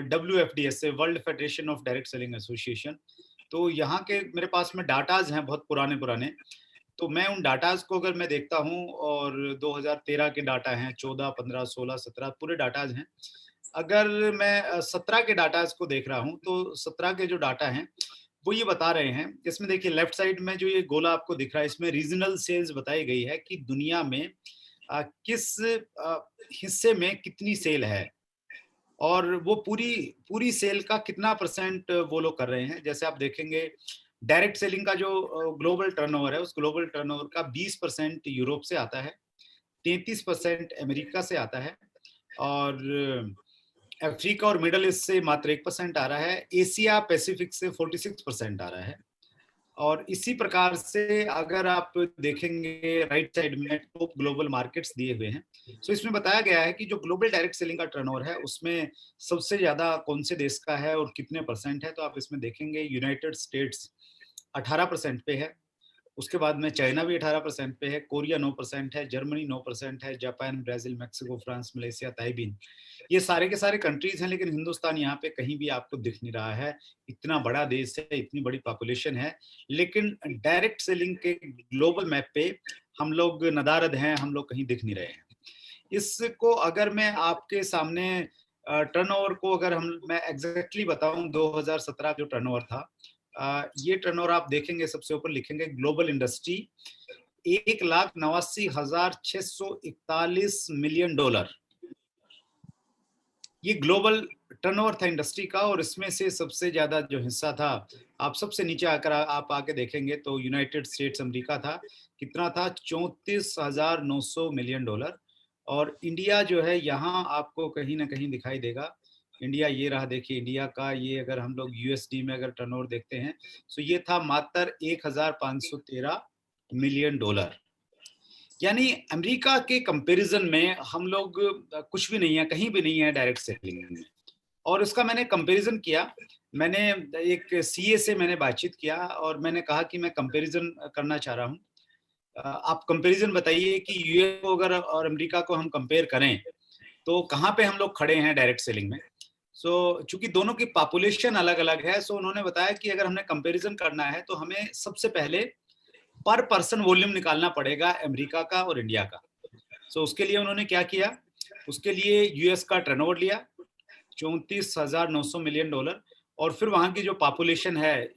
Speaker 3: WFDS, world federation of direct selling association. तो यहाँ के मेरे पास में डाटाज हैं बहुत पुराने पुराने। तो मैं उन डाटाज को अगर मैं देखता हूँ, और 2013 के डाटा हैं, 14, 15, 16, 17 पूरे डाटाज हैं। अगर मैं 17 के डाटा इसको देख रहा हूँ, तो 17 के जो डाटा हैं वो ये बता रहे हैं, इसमें देखिए लेफ्ट साइड में जो ये गोला आपको दिख रहा है, इसमें रीजनल सेल्स बताई गई है कि दुनिया में किस हिस्से में कितनी सेल है, और वो पूरी पूरी सेल का कितना परसेंट वो लोग कर रहे हैं। जैसे आप देखेंगे डायरेक्ट सेलिंग का जो ग्लोबल टर्नओवर है, उस ग्लोबल टर्नओवर का 20% यूरोप से आता है, 33% अमेरिका से आता है, और अफ्रीका और मिडल ईस्ट से मात्र 1% आ रहा है, एशिया पैसिफिक से 46% आ रहा है। और इसी प्रकार से अगर आप देखेंगे राइट साइड में टॉप ग्लोबल मार्केट्स दिए हुए हैं, तो इसमें बताया गया है कि जो ग्लोबल डायरेक्ट सेलिंग का टर्नओवर है उसमें सबसे ज्यादा कौन से देश का है और कितने परसेंट है। तो आप इसमें देखेंगे यूनाइटेड स्टेट्स 18% पे है, उसके बाद में चाइना भी 18% पे है, कोरिया 9% है, जर्मनी 9% है, Japan, Brazil, Mexico, France, Malaysia, Taiwan, ये सारे के सारे कंट्रीज हैं। लेकिन हिंदुस्तान यहाँ पे कहीं भी आपको दिख नहीं रहा है। इतना बड़ा देश है, इतनी बड़ी पॉपुलेशन है, लेकिन डायरेक्ट सेलिंग के ग्लोबल मैप पे हम लोग नदारद हैं, हम लोग कहीं दिख नहीं रहे हैं। इसको अगर मैं आपके सामने टर्नओवर को अगर मैं एग्जैक्टली बताऊं, 2017 जो टर्नओवर था, ये टर्नओवर आप देखेंगे सबसे ऊपर लिखेंगे ग्लोबल इंडस्ट्री, 1,89,641 मिलियन डॉलर, ये ग्लोबल टर्नओवर था इंडस्ट्री का। और इसमें से सबसे ज्यादा जो हिस्सा था, आप सबसे नीचे आकर आप आके देखेंगे तो यूनाइटेड स्टेट्स अमेरिका था, कितना था, 34,900 मिलियन डॉलर। और इंडिया जो है यहाँ आपको कहीं ना कहीं दिखाई देगा, इंडिया ये रहा, देखिए इंडिया का ये अगर हम लोग यूएसडी में अगर टर्नओवर देखते हैं तो ये था मात्र 1,513 मिलियन डॉलर। यानी अमेरिका के कंपैरिजन में हम लोग कुछ भी नहीं है, कहीं भी नहीं है डायरेक्ट सेलिंग में। और उसका मैंने कंपैरिजन किया, मैंने एक सीए से मैंने बातचीत किया और मैंने कहा कि मैं कंपैरिजन करना चाह रहा हूँ, आप कंपैरिजन बताइए कि यूएस को अगर और अमेरिका को हम कंपेयर करें तो कहाँ पे हम लोग खड़े हैं डायरेक्ट सेलिंग में। सो चूंकि दोनों की पॉपुलेशन अलग अलग है, सो उन्होंने बताया कि अगर हमने कंपैरिजन करना है तो हमें सबसे पहले पर पर्सन वॉल्यूम निकालना पड़ेगा अमेरिका का और इंडिया का। सो उसके लिए उन्होंने क्या किया, उसके लिए यूएस का टर्नओवर लिया 34,900 मिलियन डॉलर, और फिर वहां की जो पॉपुलेशन है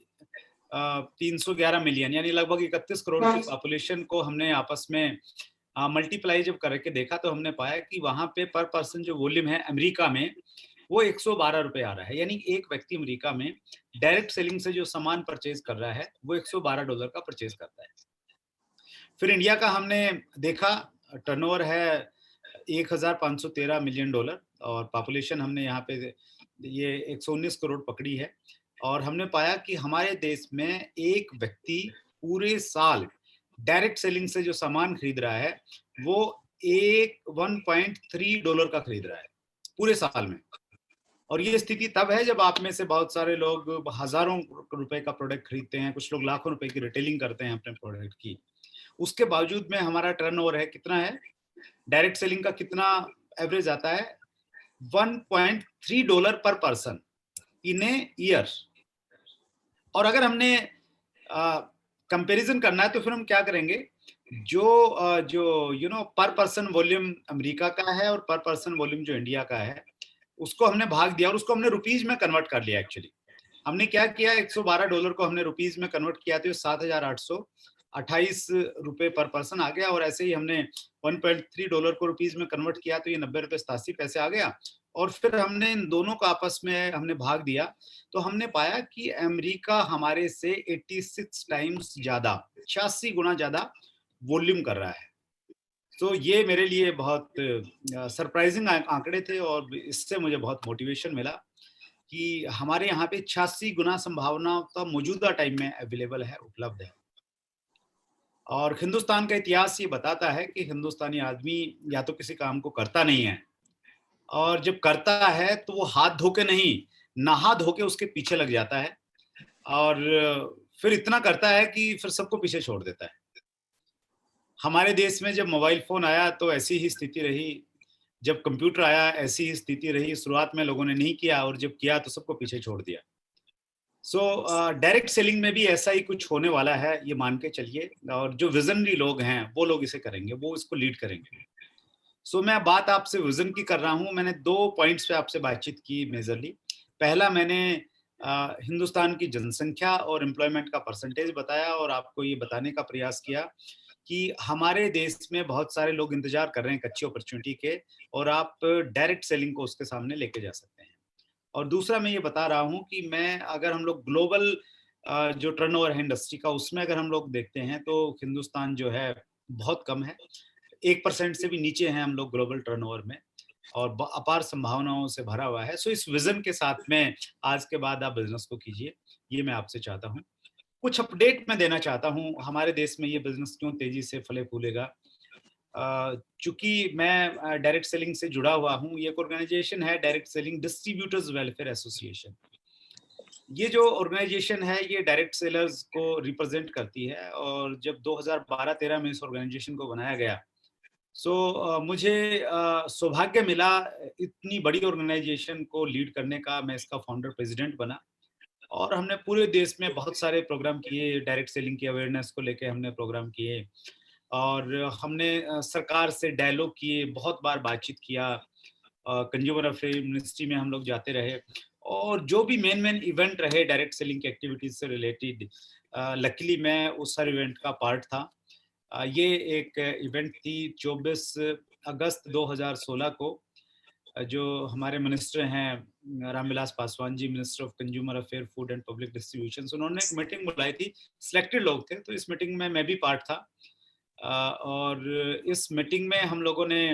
Speaker 3: 311 मिलियन, यानी लगभग 31 करोड़ की पॉपुलेशन को हमने आपस में मल्टीप्लाई जब करके देखा तो हमने पाया कि वहां पे पर पर्सन जो वॉल्यूम है अमेरिका में वो 112 रुपए आ रहा है। यानी एक व्यक्ति अमेरिका में डायरेक्ट सेलिंग से जो सामान परचेज कर रहा है वो 112 डॉलर का परचेज करता है। फिर इंडिया का हमने देखा, टर्नओवर है 1,513 मिलियन डॉलर, और पॉपुलेशन हमने यहाँ पे ये 119 करोड़ पकड़ी है। और हमने पाया कि हमारे देश में एक व्यक्ति पूरे साल डायरेक्ट सेलिंग से जो सामान खरीद रहा है वो 1.3 डॉलर का खरीद रहा है पूरे साल में। और ये स्थिति तब है जब आप में से बहुत सारे लोग हजारों रुपए का प्रोडक्ट खरीदते हैं, कुछ लोग लाखों रुपए की रिटेलिंग करते हैं अपने प्रोडक्ट की। उसके बावजूद में हमारा टर्नओवर है कितना है, डायरेक्ट सेलिंग का कितना एवरेज आता है, 1.3 डॉलर पर पर्सन इन ए ईयर। और अगर हमने कंपैरिजन करना है तो फिर हम क्या करेंगे, जो पर पर्सन वॉल्यूम अमेरिका का है और पर पर्सन वॉल्यूम जो इंडिया का है उसको हमने भाग दिया और उसको हमने रुपीज में कन्वर्ट कर लिया। एक्चुअली हमने क्या किया, 112 डॉलर को हमने रुपीज में कन्वर्ट किया तो 7,828 रुपए पर पर्सन आ गया। और ऐसे ही हमने 1.3 डॉलर को रुपीज में कन्वर्ट किया तो ये 90 रुपए 87 पैसे आ गया। और फिर हमने इन दोनों को आपस में हमने भाग दिया तो हमने पाया कि अमेरिका हमारे से 86 टाइम्स ज्यादा, 86 गुना ज्यादा वॉल्यूम कर रहा है। तो ये मेरे लिए बहुत सरप्राइजिंग आंकड़े थे और इससे मुझे बहुत मोटिवेशन मिला कि हमारे यहाँ पे 86 गुना संभावना तो मौजूदा टाइम में अवेलेबल है, उपलब्ध है। और हिंदुस्तान का इतिहास ये बताता है कि हिंदुस्तानी आदमी या तो किसी काम को करता नहीं है, और जब करता है तो वो हाथ धो के नहीं, नहा धो के उसके पीछे लग जाता है, और फिर इतना करता है कि फिर सबको पीछे छोड़ देता है। हमारे देश में जब मोबाइल फोन आया तो ऐसी ही स्थिति रही, जब कंप्यूटर आया ऐसी ही स्थिति रही। शुरुआत में लोगों ने नहीं किया और जब किया तो सबको पीछे छोड़ दिया। सो डायरेक्ट सेलिंग में भी ऐसा ही कुछ होने वाला है, ये मान के चलिए। और जो विजनरी लोग हैं वो लोग इसे करेंगे, वो इसको लीड करेंगे। सो मैं बात आपसे विजन की कर रहा हूं। मैंने 2 पॉइंट्स पे आपसे बातचीत की मेजरली। पहला मैंने हिंदुस्तान की जनसंख्या और एम्प्लॉयमेंट का परसेंटेज बताया और आपको ये बताने का प्रयास किया कि हमारे देश में बहुत सारे लोग इंतजार कर रहे हैं एक अच्छी अपॉर्चुनिटी के, और आप डायरेक्ट सेलिंग को उसके सामने लेके जा सकते हैं। और दूसरा मैं ये बता रहा हूँ कि मैं अगर हम लोग ग्लोबल जो टर्नओवर है इंडस्ट्री का, उसमें अगर हम लोग देखते हैं तो हिंदुस्तान जो है बहुत कम है, 1% से भी नीचे हैं हम लोग ग्लोबल टर्नओवर में, और अपार संभावनाओं से भरा हुआ है। सो इस विजन के साथ में आज के बाद आप बिजनेस को कीजिए, ये मैं आपसे चाहता हूँ। कुछ अपडेट मैं देना चाहता हूँ, हमारे देश में ये बिजनेस क्यों तेजी से फले फूलेगा। चूंकि मैं डायरेक्ट सेलिंग से जुड़ा हुआ हूँ, ये एक ऑर्गेनाइजेशन है direct selling distributors welfare association. ये जो ऑर्गेनाइजेशन है ये डायरेक्ट सेलर्स को रिप्रेजेंट करती है, और जब 2012-13 में इस ऑर्गेनाइजेशन को बनाया गया, मुझे सौभाग्य मिला इतनी बड़ी ऑर्गेनाइजेशन को लीड करने का। मैं इसका फाउंडर प्रेसिडेंट बना, और हमने पूरे देश में बहुत सारे प्रोग्राम किए, डायरेक्ट सेलिंग की अवेयरनेस को लेके हमने प्रोग्राम किए, और हमने सरकार से डायलॉग किए, बहुत बार बातचीत किया, कंज्यूमर अफेयर मिनिस्ट्री में हम लोग जाते रहे, और जो भी मेन इवेंट रहे डायरेक्ट सेलिंग की एक्टिविटीज से रिलेटेड, लकीली मैं उस हर इवेंट का पार्ट था। ये एक इवेंट थी 24 अगस्त 2016 को, जो हमारे मिनिस्टर हैं Ramvilas Paswan ji, minister of consumer affair, food and public distribution, उन्होंने एक मीटिंग बुलाई थी। सिलेक्टेड लोग थे, तो इस मीटिंग में मैं भी पार्ट था, और इस मीटिंग में हम लोगों ने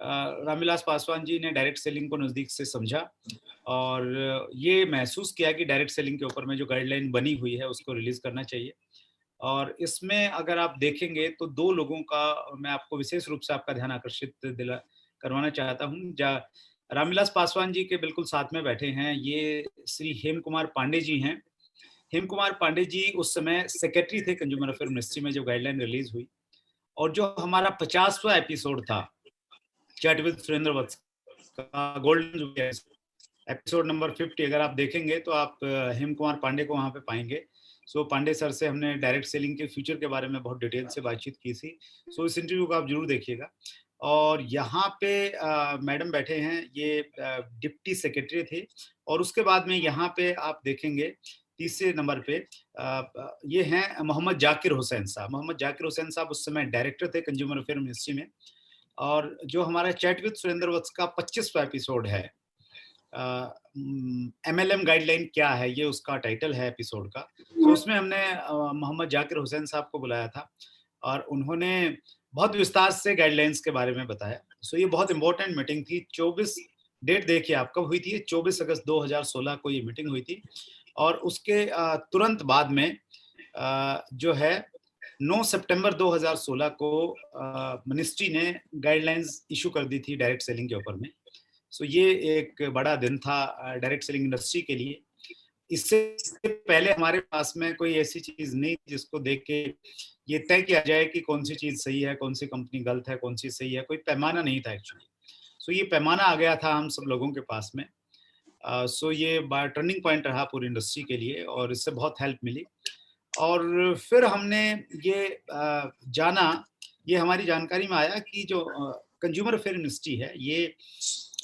Speaker 3: रामविलास पासवान जी ने डायरेक्ट सेलिंग को नज़दीक से समझा, और ये महसूस किया कि डायरेक्ट सेलिंग के ऊपर में जो गाइडलाइन बनी हुई है उसको रिलीज करना चाहिए। और इसमें अगर आप देखेंगे तो 2 लोगों का मैं आपको विशेष रूप से आपका ध्यान आकर्षित करवाना चाहता हूँ। रामविलास पासवान जी के बिल्कुल साथ में बैठे हैं, ये श्री हेम कुमार पांडे जी हैं। हेम कुमार पांडे जी उस समय सेक्रेटरी थे कंज्यूमर अफेयर मिनिस्ट्री में जब गाइडलाइन रिलीज हुई, और जो हमारा 50वां एपिसोड था चैट विद सुरेंद्र वत्स का, गोल्डन एपिसोड नंबर 50, अगर आप देखेंगे तो आप हेम कुमार पांडे को वहां पे पाएंगे। पांडे सर से हमने डायरेक्ट सेलिंग के फ्यूचर के बारे में बहुत डिटेल से बातचीत की थी। इस इंटरव्यू को आप जरूर देखिएगा। और यहाँ पे मैडम बैठे हैं, ये डिप्टी सेक्रेटरी थे, और उसके बाद में यहाँ पे आप देखेंगे तीसरे नंबर पे ये हैं मोहम्मद जाकिर हुसैन साहब। मोहम्मद जाकिर हुसैन साहब उस समय डायरेक्टर थे कंज्यूमर अफेयर मिनिस्ट्री में। और जो हमारा चैट विद सुरेंद्र वत्स का 25वां एपिसोड है, MLM गाइडलाइन क्या है, ये उसका टाइटल है एपिसोड का। उसमें हमने मोहम्मद जाकिर हुसैन साहब को बुलाया था, और उन्होंने बहुत विस्तार से गाइडलाइंस के बारे में बताया। ये बहुत इंपॉर्टेंट मीटिंग थी। 24 डेट देखिए आप कब हुई थी, 24 अगस्त 2016 को ये मीटिंग हुई थी, और उसके तुरंत बाद में जो है 9 सितंबर 2016 को मिनिस्ट्री ने गाइडलाइंस इशू कर दी थी डायरेक्ट सेलिंग के ऊपर में। ये एक बड़ा दिन था डायरेक्ट सेलिंग इंडस्ट्री के लिए। इससे पहले हमारे पास में कोई ऐसी चीज नहीं जिसको देख के ये तय किया जाए कि कौन सी चीज सही है, कौन सी कंपनी गलत है, कौन सी सही है। कोई पैमाना नहीं था एक्चुअली। ये पैमाना आ गया था हम सब लोगों के पास में। ये टर्निंग पॉइंट रहा पूरी इंडस्ट्री के लिए, और इससे बहुत हेल्प मिली। और फिर हमने ये जाना, ये हमारी जानकारी में आया कि जो कंज्यूमर अफेयर मिनिस्ट्री है, ये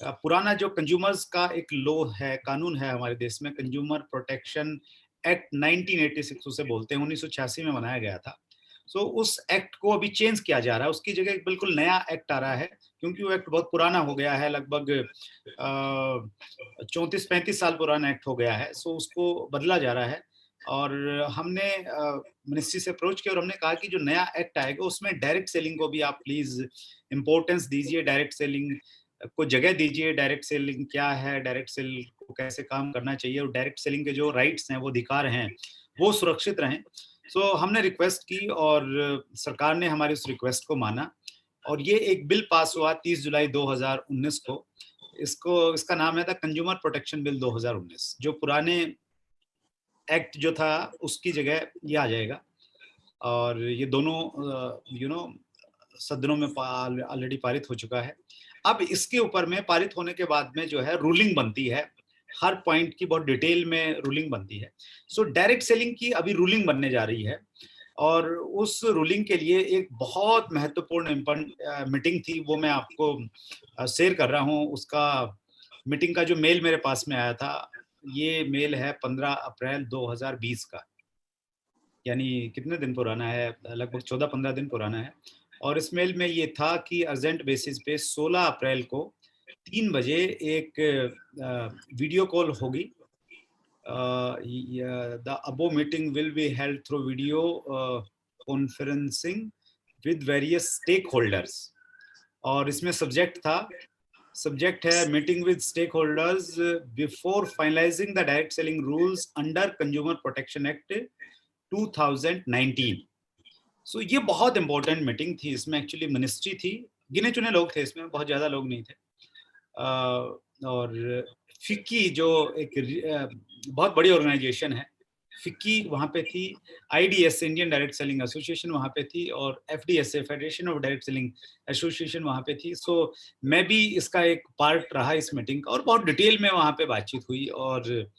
Speaker 3: पुराना जो कंज्यूमर्स का एक लॉ है, कानून है हमारे देश में, कंज्यूमर प्रोटेक्शन एक्ट 1986 उसे बोलते हैं, 1986 में बनाया गया था। उस एक्ट को अभी चेंज किया जा रहा है, उसकी जगह एक बिल्कुल नया एक्ट आ रहा है, क्योंकि वो एक्ट बहुत पुराना हो गया है, लगभग 34-35 साल पुराना एक्ट हो गया है। उसको बदला जा रहा है, और हमने मिनिस्ट्री से अप्रोच किया और हमने कहा कि जो नया एक्ट आएगा उसमें डायरेक्ट सेलिंग को भी आप प्लीज इंपॉर्टेंस दीजिए, डायरेक्ट सेलिंग को जगह दीजिए। डायरेक्ट सेलिंग क्या है, डायरेक्ट सेल को कैसे काम करना चाहिए, और डायरेक्ट सेलिंग के जो राइट्स हैं, वो अधिकार हैं, वो सुरक्षित रहें। हमने रिक्वेस्ट की, और सरकार ने हमारी उस रिक्वेस्ट को माना, और ये एक बिल पास हुआ 30 जुलाई 2019 को। इसका नाम है द कंज्यूमर प्रोटेक्शन बिल 2019। जो पुराने एक्ट जो था उसकी जगह ये आ जाएगा, और ये दोनों सदनों में ऑलरेडी पारित हो चुका है। अब इसके ऊपर में पारित होने के बाद में जो है रूलिंग बनती है, हर पॉइंट की बहुत डिटेल में रूलिंग बनती है। डायरेक्ट सेलिंग की अभी रूलिंग बनने जा रही है। और उस रूलिंग के लिए एक बहुत महत्वपूर्ण मीटिंग थी, वो मैं आपको शेयर कर रहा हूँ। उसका मीटिंग का जो मेल मेरे पास में आया था, ये मेल है 15 अप्रैल 2020 का, यानी कितने दिन पुराना है, लगभग 14-15 दिन पुराना है। और इस मेल में ये था कि अर्जेंट बेसिस पे 16 अप्रैल को 3 बजे एक वीडियो कॉल होगी। The above meeting will be held through video conferencing with various stakeholders। और इसमें सब्जेक्ट है meeting with stakeholders before finalising the direct selling rules under consumer protection act 2019। So ये बहुत इंपॉर्टेंट मीटिंग थी। इसमें एक्चुअली मिनिस्ट्री थी, गिने चुने लोग थे, इसमें बहुत ज्यादा लोग नहीं थे। और फिक्की जो एक बहुत बड़ी ऑर्गेनाइजेशन है, फिक्की वहाँ पे थी, IDS Indian direct selling association वहाँ पे थी, और FDSA federation of direct selling association वहाँ पे थी। सो मैं भी इसका एक पार्ट रहा इस मीटिंग का, और बहुत डिटेल में वहाँ पे बातचीत हुई। और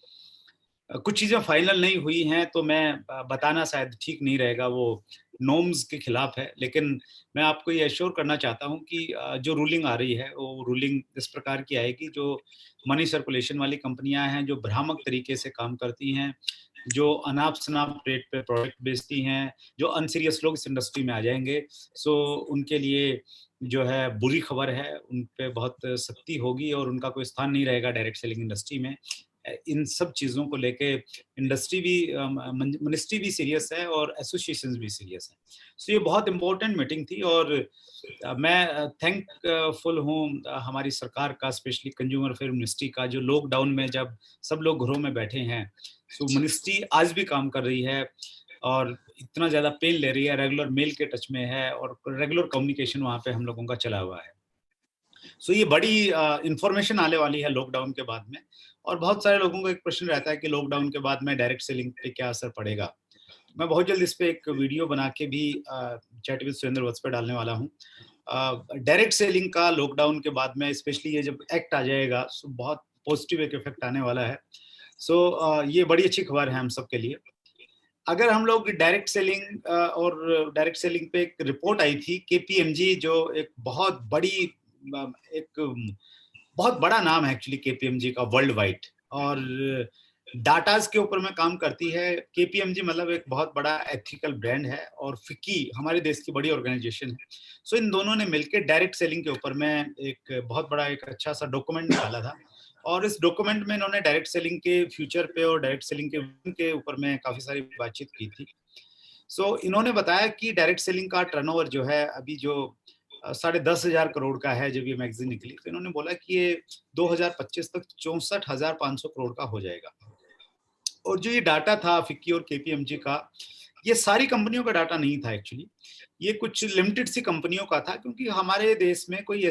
Speaker 3: कुछ चीज़ें फाइनल नहीं हुई हैं, तो मैं बताना शायद ठीक नहीं रहेगा, वो नॉर्म्स के खिलाफ है। लेकिन मैं आपको ये एश्योर करना चाहता हूँ कि जो रूलिंग आ रही है, वो रूलिंग इस प्रकार की आएगी, जो मनी सर्कुलेशन वाली कंपनियां हैं, जो भ्रामक तरीके से काम करती हैं, जो अनाप शनाप रेट पे प्रोडक्ट बेचती हैं, जो अनसीरियस लोग इस इंडस्ट्री में आ जाएंगे, सो उनके लिए जो है बुरी खबर है, उन पे बहुत सख्ती होगी और उनका कोई स्थान नहीं रहेगा डायरेक्ट सेलिंग इंडस्ट्री में। इन सब चीज़ों को लेके इंडस्ट्री भी, मिनिस्ट्री भी सीरियस है और एसोसिएशंस भी सीरियस हैं। सो ये बहुत इंपॉर्टेंट मीटिंग थी, और मैं थैंकफुल हूँ हमारी सरकार का, स्पेशली कंज्यूमर अफेयर मिनिस्ट्री का, जो लॉकडाउन में जब सब लोग घरों में बैठे हैं, सो मिनिस्ट्री आज भी काम कर रही है और इतना ज़्यादा पेन ले रही है, रेगुलर मेल के टच में है और रेगुलर कम्युनिकेशन वहाँ पे हम लोगों का चला हुआ है। सो ये बड़ी इंफॉर्मेशन आने वाली है लॉकडाउन के बाद में। और बहुत सारे लोगों को एक प्रश्न रहता है कि लॉकडाउन के बाद में डायरेक्ट सेलिंग पे क्या असर पड़ेगा। मैं बहुत जल्द इस पे एक वीडियो बना के भी चैट विद सुरेंद्र वत्स पे डालने वाला हूँ। डायरेक्ट सेलिंग का लॉकडाउन के बाद में, स्पेशली ये जब एक्ट आ जाएगा, सो बहुत पॉजिटिव एक इफेक्ट आने वाला है। सो ये बड़ी अच्छी खबर है हम सब के लिए। अगर हम लोग डायरेक्ट सेलिंग और डायरेक्ट सेलिंग पे एक रिपोर्ट आई थी, KPMG, जो एक बहुत बड़ी, एक बहुत बड़ा नाम है एक्चुअली KPMG का वर्ल्ड वाइड, और डाटाज के ऊपर में काम करती है। KPMG मतलब एक बहुत बड़ा एथिकल ब्रांड है, और फिक्की हमारे देश की बड़ी ऑर्गेनाइजेशन है। सो इन दोनों ने मिलकर डायरेक्ट सेलिंग के ऊपर में एक बहुत बड़ा, एक अच्छा सा डॉक्यूमेंट निकाला था, और इस डॉक्यूमेंट में इन्होंने डायरेक्ट सेलिंग के फ्यूचर पे और डायरेक्ट सेलिंग के ऊपर में काफी सारी बातचीत की थी। सो इन्होंने बताया कि डायरेक्ट सेलिंग का टर्नओवर जो है अभी जो 10,500 करोड़ का है, जब ये मैगजीन निकली, तो इन्होंने बोला कि ये 2025 तक 64,500 करोड़ का हो जाएगा। और जो ये डाटा था फिक्की और KPMG का, ये सारी कंपनियों का डाटा नहीं था एक्चुअली, ये कुछ लिमिटेड सी कंपनियों का था, क्योंकि हमारे देश में कोई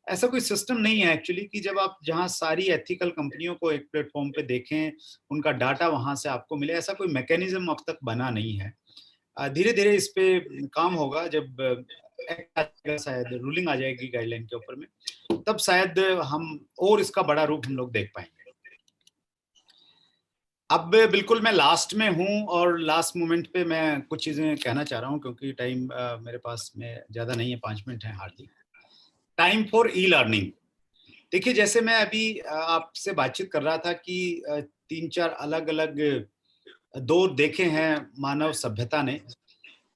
Speaker 3: ऐसा कोई सिस्टम नहीं है एक्चुअली कि जब आप जहां सारी एथिकल कंपनियों को एक प्लेटफॉर्म पे देखें, उनका डाटा वहां से आपको मिले, ऐसा कोई मैकेनिज्म अब तक बना नहीं है। धीरे धीरे इस पे काम होगा, जब एक्ट आ जाएगा, शायद रूलिंग आ जाएगी गाइडलाइन के ऊपर में, तब शायद हम और इसका बड़ा रूप हम लोग देख पाएंगे। अब बिल्कुल मैं लास्ट में हूँ, और लास्ट मोमेंट पे मैं कुछ चीजें कहना चाह रहा हूँ, क्योंकि टाइम मेरे पास में ज्यादा नहीं है, 5 मिनट है हार्डली। Time for e-learning. देखिए, जैसे मैं अभी आपसे बातचीत कर रहा था कि 3-4 अलग अलग दौर देखे हैं मानव सभ्यता ने,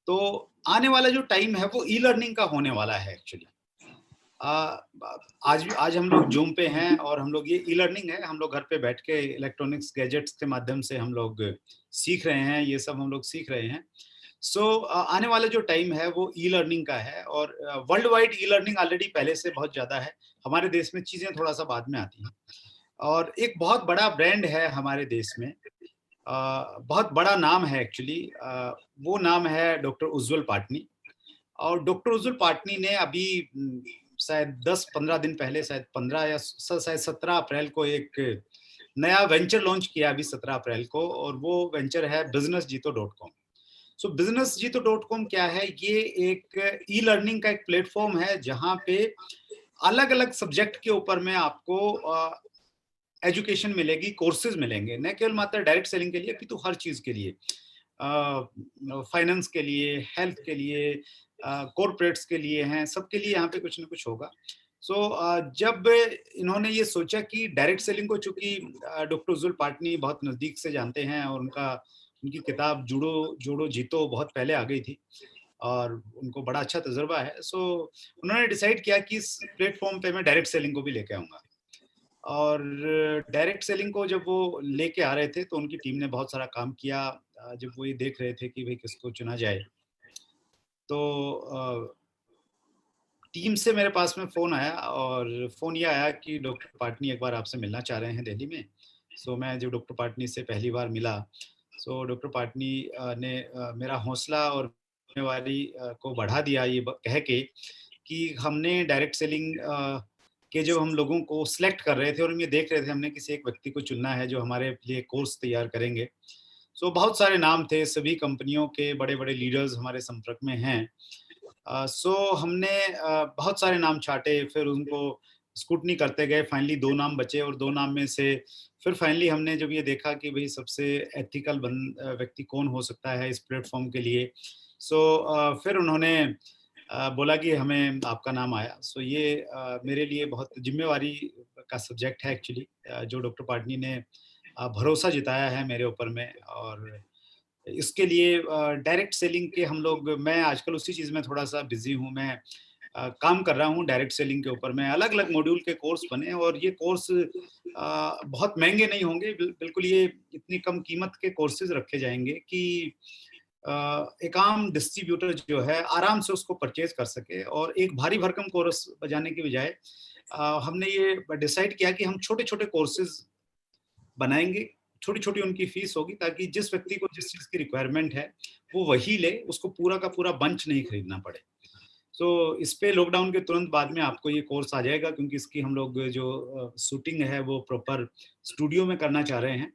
Speaker 3: तो आने वाला जो टाइम है वो ई-लर्निंग का होने वाला है एक्चुअली। आज हम लोग जूम पे हैं, और हम लोग, ये ई-लर्निंग है, हम लोग घर पे बैठ के इलेक्ट्रॉनिक्स गैजेट्स के माध्यम से हम लोग सीख रहे हैं, ये सब हम लोग सीख रहे हैं। सो आने वाला जो टाइम है वो ई-लर्निंग का है, और वर्ल्ड वाइड ई-लर्निंग ऑलरेडी पहले से बहुत ज्यादा है, हमारे देश में चीजें थोड़ा सा बाद में आती हैं। और एक बहुत बड़ा ब्रांड है हमारे देश में, बहुत बड़ा नाम है एक्चुअली, वो नाम है डॉक्टर उज्ज्वल पाटनी। और डॉक्टर उज्ज्वल पाटनी ने अभी शायद 10-15 दिन पहले, शायद 15 या शायद 17 अप्रैल को एक नया वेंचर लॉन्च किया, अभी 17 अप्रैल को, और वो वेंचर है businessjito.com। सो businessjito.com क्या है? ये एक ई-लर्निंग का एक प्लेटफॉर्म है, जहां पे अलग अलग सब्जेक्ट के ऊपर में आपको एजुकेशन मिलेगी, कोर्सेज मिलेंगे, न केवल मात्र डायरेक्ट सेलिंग के लिए, अपितु हर चीज के लिए। फाइनेंस के लिए, हेल्थ के लिए, कॉर्पोरेट्स के लिए हैं, सबके लिए यहाँ पे कुछ ना कुछ होगा। जब इन्होंने ये सोचा कि डायरेक्ट सेलिंग को, चूंकि डॉक्टर उज्ज्वल पाटनी बहुत नजदीक से जानते हैं और उनकी किताब जुड़ो जोड़ो जीतो बहुत पहले आ गई थी और उनको बड़ा अच्छा तजुर्बा है, उन्होंने डिसाइड किया कि इस प्लेटफॉर्म पे मैं डायरेक्ट सेलिंग को भी लेके आऊंगा। और डायरेक्ट सेलिंग को जब वो लेके आ रहे थे तो उनकी टीम ने बहुत सारा काम किया। जब वो ये देख रहे थे कि भाई किसको चुना जाए, तो टीम से मेरे पास में फ़ोन आया और फ़ोन ये आया कि डॉक्टर पाटनी एक बार आपसे मिलना चाह रहे हैं दिल्ली में। मैं जब डॉक्टर पाटनी से पहली बार मिला, डॉक्टर पाटनी ने मेरा हौसला और ज़िम्मेवारी को बढ़ा दिया ये कह के कि हमने डायरेक्ट सेलिंग के जब हम लोगों को सिलेक्ट कर रहे थे और हम ये देख रहे थे हमने किसी एक व्यक्ति को चुनना है जो हमारे लिए कोर्स तैयार करेंगे। बहुत सारे नाम थे, सभी कंपनियों के बड़े-बड़े लीडर्स हमारे संपर्क में हैं। हमने बहुत सारे नाम छाँटे, फिर उनको स्क्रूटनी करते गए, फाइनली 2 नाम बचे और 2 नाम में से फिर फाइनली हमने जब ये देखा कि भई सबसे एथिकल व्यक्ति कौन हो सकता है इस प्लेटफ़ॉर्म के लिए, फिर उन्होंने बोला कि हमें आपका नाम आया। ये मेरे लिए बहुत ज़िम्मेवारी का सब्जेक्ट है एक्चुअली, जो डॉक्टर पाटनी ने भरोसा जताया है मेरे ऊपर में। और इसके लिए डायरेक्ट सेलिंग के मैं आजकल उसी चीज़ में थोड़ा-सा बिज़ी हूँ। मैं काम कर रहा हूँ डायरेक्ट सेलिंग के ऊपर में। अलग-अलग मॉड्यूल के कोर्स बने और ये कोर्स बहुत महँगे नहीं होंगे। बिल्कुल ये इतनी कम कीमत के कोर्सेज़ रखे जाएँगे कि एक आम डिस्ट्रीब्यूटर जो है आराम से उसको परचेज़ कर सके और एक भारी भरकम कोर्स बजाने की बजाय हमने ये डिसाइड किया कि हम छोटे-छोटे कोर्सेज़ बनाएँगे, छोटी-छोटी उनकी फीस होगी ताकि जिस व्यक्ति को जिस चीज़ की रिक्वायरमेंट है, वो वही ले, उसको पूरा का पूरा बंच नहीं खरीदना पड़े। इस पे लॉकडाउन के तुरंत बाद में आपको ये कोर्स आ जाएगा क्योंकि इसकी हम लोग जो शूटिंग है वो प्रॉपर स्टूडियो में करना चाह रहे हैं।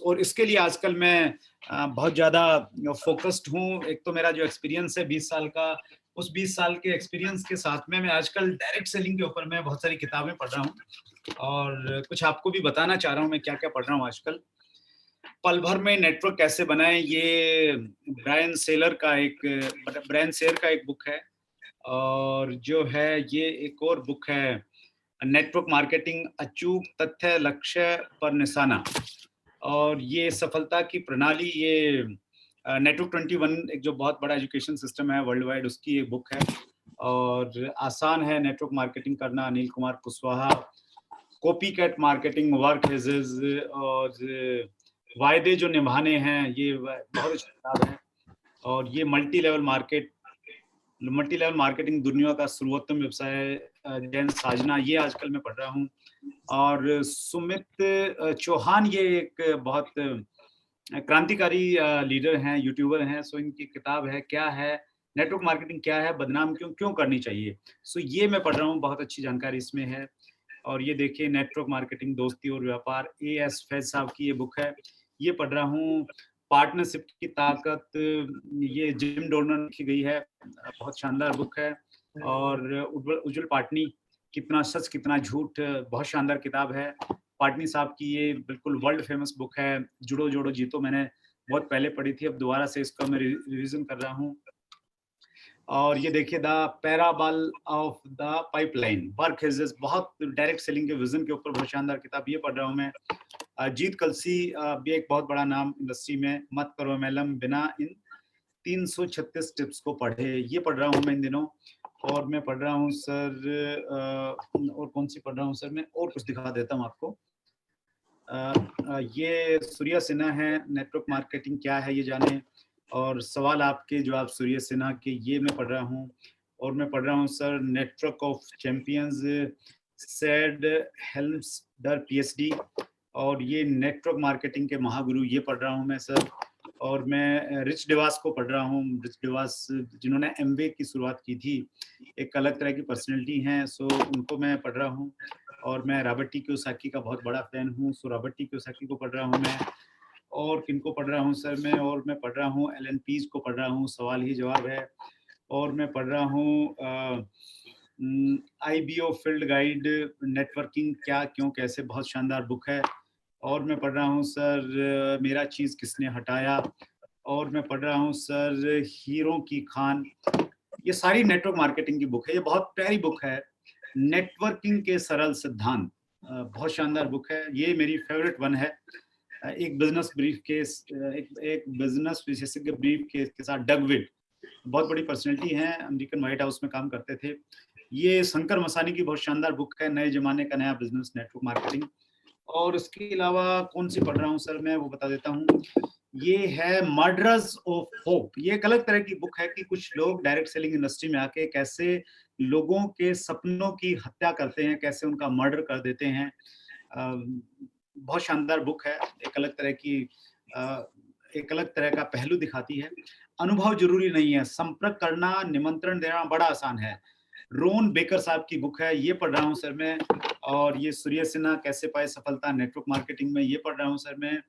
Speaker 3: और इसके लिए आजकल मैं बहुत ज़्यादा फ़ोकस्ड हूँ। एक तो मेरा जो एक्सपीरियंस है 20 साल का, उस 20 साल के एक्सपीरियंस के साथ में मैं आजकल डायरेक्ट सेलिंग के ऊपर मैं बहुत सारी किताबें पढ़ रहा हूँ और कुछ आपको भी बताना चाह रहा हूँ मैं क्या-क्या पढ़ रहा हूँ आजकल। पल भर में नेटवर्क कैसे बनाएँ, ये ब्रायन सेयर का एक बुक है और जो है ये एक और बुक है नेटवर्क मार्केटिंग अचूक तथ्य लक्ष्य पर निशाना। और ये सफलता की प्रणाली, ये नेटवर्क 21 एक जो बहुत बड़ा एजुकेशन सिस्टम है वर्ल्ड वाइड, उसकी एक बुक है। और आसान है नेटवर्क मार्केटिंग करना, Anil Kumar Kushwaha. Copycat marketing, work hedges और वायदे जो निभाने हैं, ये बहुत अच्छी किताब है। और ये मल्टी लेवल मार्केटिंग दुनिया का सर्वोत्तम व्यवसाय जैन साजना, ये आजकल मैं पढ़ रहा हूँ। और सुमित चौहान ये एक बहुत क्रांतिकारी लीडर हैं, यूट्यूबर हैं। इनकी किताब है क्या है नेटवर्क मार्केटिंग, क्या है, बदनाम क्यों करनी चाहिए। ये मैं पढ़ रहा हूँ, बहुत अच्छी जानकारी इसमें है। और ये देखिए नेटवर्क मार्केटिंग दोस्ती और व्यापार, एएस फैज साहब की ये बुक है, ये पढ़ रहा हूँ। पार्टनरशिप की ताकत, ये जिम डोनर लिखी गई है, बहुत शानदार बुक है। और उज्ज्वल पाटनी, कितना सच कितना झूठ, बहुत शानदार किताब है पाटनी साहब की। ये बिल्कुल वर्ल्ड फेमस बुक है। जुड़ो जोड़ो जीतो मैंने बहुत पहले पढ़ी थी, अब दोबारा से इसका मैं रिवीजन कर रहा हूँ। और ये देखिए the parable of the pipeline, work hedges, बहुत डायरेक्ट सेलिंग के विजन के ऊपर बहुत शानदार किताब, ये पढ़ रहा हूँ मैं। जीत कलसी भी एक बहुत बड़ा नाम इंडस्ट्री में, मत करो एमएलएम बिना इन 336 टिप्स को पढ़े, ये पढ़ रहा हूँ मैं इन दिनों। और मैं पढ़ रहा हूँ सर, और कौन सी पढ़ रहा हूँ सर मैं, और कुछ दिखा देता हूँ आपको। ये सूर्या सिन्हा है, नेटवर्क मार्केटिंग क्या है ये जाने, और सवाल आपके जवाब सूर्या सिन्हा के, ये मैं पढ़ रहा हूँ। और मैं पढ़ रहा हूँ sir network of champions, Shad Helmstetter PhD, और ये नेटवर्क मार्केटिंग के महागुरु, ये पढ़ रहा हूँ मैं सर। और मैं रिच डिवास को पढ़ रहा हूँ। रिच डिवास जिन्होंने एमवे की शुरुआत की थी, एक अलग तरह की पर्सनैलिटी हैं, उनको मैं पढ़ रहा हूँ। और मैं रॉबर्ट टी कियोसाकी का बहुत बड़ा फैन हूँ, रॉबर्ट टी कियोसाकी को पढ़ रहा हूँ मैं। और किनको पढ़ रहा हूँ सर मैं, और मैं पढ़ रहा हूँ एलन पीज को पढ़ रहा हूँ, सवाल ही जवाब है। और मैं पढ़ रहा हूँ आईबीओ फील्ड गाइड, नेटवर्किंग क्या क्यों कैसे, बहुत शानदार बुक है। और मैं पढ़ रहा हूँ सर मेरा चीज किसने हटाया, और मैं पढ़ रहा हूँ सर हीरो की खान। ये सारी नेटवर्क मार्केटिंग की बुक है। ये बहुत प्यारी बुक है, नेटवर्किंग के सरल सिद्धांत। बहुत शानदार बुक है, ये मेरी फेवरेट वन है। एक बिजनेस ब्रीफ केस, एक बिजनेस विशेषज्ञ ब्रीफ केस के साथ डग विड, बहुत बड़ी पर्सनैलिटी हैं, अमेरिकन व्हाइट हाउस में काम करते थे। ये शंकर मसानी की बहुत शानदार बुक है, नए जमाने का नया बिजनेस नेटवर्क मार्केटिंग। और इसके अलावा कौन सी पढ़ रहा हूँ सर मैं, वो बता देता हूँ। ये है मर्डर्स ऑफ होप। ये एक अलग तरह की बुक है कि कुछ लोग डायरेक्ट सेलिंग इंडस्ट्री में आके कैसे लोगों के सपनों की हत्या करते हैं, कैसे उनका मर्डर कर देते हैं। बहुत शानदार बुक है, एक अलग तरह की एक अलग तरह का पहलू दिखाती है। अनुभव जरूरी नहीं है, संपर्क करना, निमंत्रण देना बड़ा आसान है। रोन बेकर साहब की बुक है, ये पढ़ रहा हूँ सर मैं। और ये सूर्य सिन्हा कैसे पाए सफलता नेटवर्क मार्केटिंग में, ये पढ़ रहा हूँ सर मैं।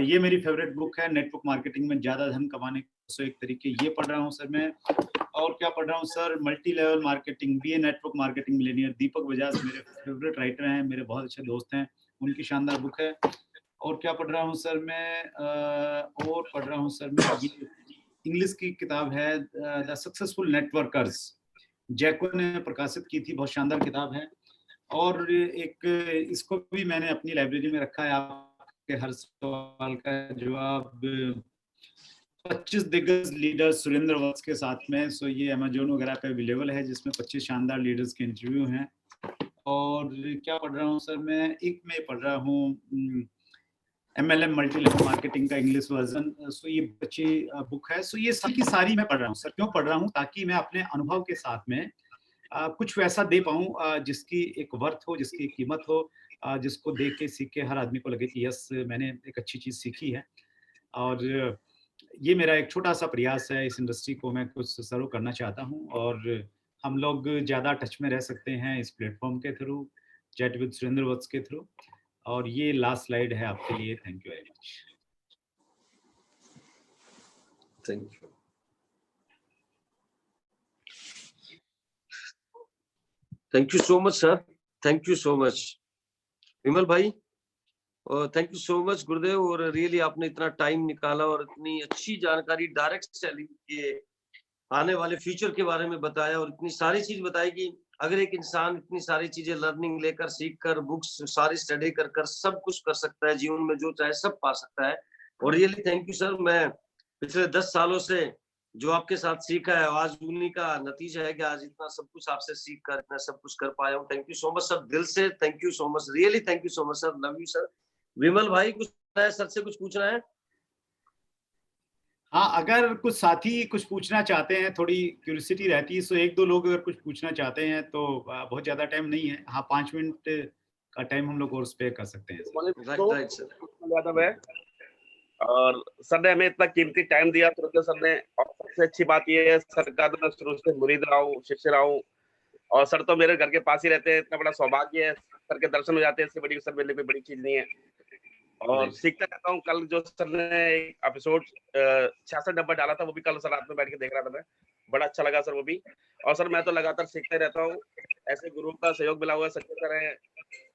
Speaker 3: ये मेरी फेवरेट बुक है, नेटवर्क मार्केटिंग में ज्यादा धन कमाने के 101 तरीके, ये पढ़ रहा हूँ सर मैं। और क्या पढ़ रहा हूँ sir, multi level marketing, be a network marketing millionaire, Deepak Bajaj मेरे फेवरेट राइटर हैं, मेरे बहुत अच्छे दोस्त हैं, उनकी शानदार बुक है। और क्या पढ़ रहा हूँ सर मैं, और पढ़ रहा हूँ सर मैं, ये इंग्लिश की किताब है द सक्सेसफुल नेटवर्कर्स, जैको ने प्रकाशित की थी, बहुत शानदार किताब है। और एक इसको भी मैंने अपनी लाइब्रेरी में रखा है, आपके हर सवाल का जवाब, 25 दिग्गज लीडर सुरेंद्र वत्स के साथ में। सो ये अमेजोन वगैरह पे अवेलेबल है, जिसमें 25 शानदार लीडर्स के इंटरव्यू हैं। और क्या पढ़ रहा हूँ सर मैं, एक में पढ़ रहा हूँ MLM मल्टी लेवल मार्केटिंग का इंग्लिश वर्जन। सो ये अच्छी बुक है। सो ये सारी की सारी मैं पढ़ रहा हूँ सर। क्यों पढ़ रहा हूँ? ताकि मैं अपने अनुभव के साथ में कुछ वैसा दे पाऊँ जिसकी एक वर्थ हो, जिसकी एक कीमत हो, जिसको देख के सीख के हर आदमी को लगे कि यस मैंने एक अच्छी चीज सीखी है। और ये मेरा एक छोटा सा प्रयास है, इस इंडस्ट्री को मैं कुछ सर्व करना चाहता हूँ। और हम लोग ज्यादा टच में रह सकते हैं इस प्लेटफॉर्म के through, chat with Surendra Vats के थ्रू। और ये लास्ट स्लाइड है आपके लिए। Thank you very much.
Speaker 1: Thank you. Thank you so much sir, thank you so much Vimal भाई, और थैंक यू सो मच गुरुदेव। और रियली आपने इतना टाइम निकाला और इतनी अच्छी जानकारी डायरेक्ट सेलिंग के आने वाले फ्यूचर के बारे में बताया, और इतनी सारी चीज बताई कि अगर एक इंसान इतनी सारी चीजें लर्निंग लेकर, सीख कर, बुक्स सारी स्टडी कर कर सब कुछ कर सकता है, जीवन में जो चाहे सब पा सकता है। और रियली थैंक यू सर। मैं पिछले 10 सालों से जो आपके साथ सीखा है, आज उन्हीं का नतीजा है कि आज इतना सब कुछ आपसे सीख कर इतना सब कुछ कर पाया हूँ। Thank you so much sir, दिल से thank you so much, really thank you so much sir, love you sir. Vimal भाई कुछ सर से कुछ पूछना है?
Speaker 3: हाँ, अगर कुछ साथी कुछ पूछना चाहते हैं, थोड़ी क्यूरियोसिटी रहती है, सो एक दो लोग अगर कुछ पूछना चाहते हैं तो बहुत ज्यादा टाइम नहीं है। हाँ, 5 मिनट का टाइम हम लोग और स्पेयर कर सकते हैं सर।
Speaker 1: Right sir.
Speaker 4: यादव है, और सर ने हमें इतना कीमती टाइम दिया सुरेंद्र सर ने। और सबसे अच्छी बात ये है, सर का तो मैं शुरू से मुरीद रहा हूँ, शिष्य रहा हूँ, और सर तो मेरे घर के पास ही रहते हैं। इतना बड़ा सौभाग्य है, सर के दर्शन हो जाते हैं, इससे बड़ी सर मेरे लिए कोई बड़ी चीज नहीं है। और सीखता रहता हूँ। कल जो सर ने एक एपिसोड 66 नंबर डाला था, वो भी कल सर रात में बैठ के देख रहा था मैं, बड़ा अच्छा लगा सर वो भी। और सर मैं तो लगातार सीखते रहता हूँ, ऐसे गुरुओं का सहयोग मिला हुआ है, संजय सर है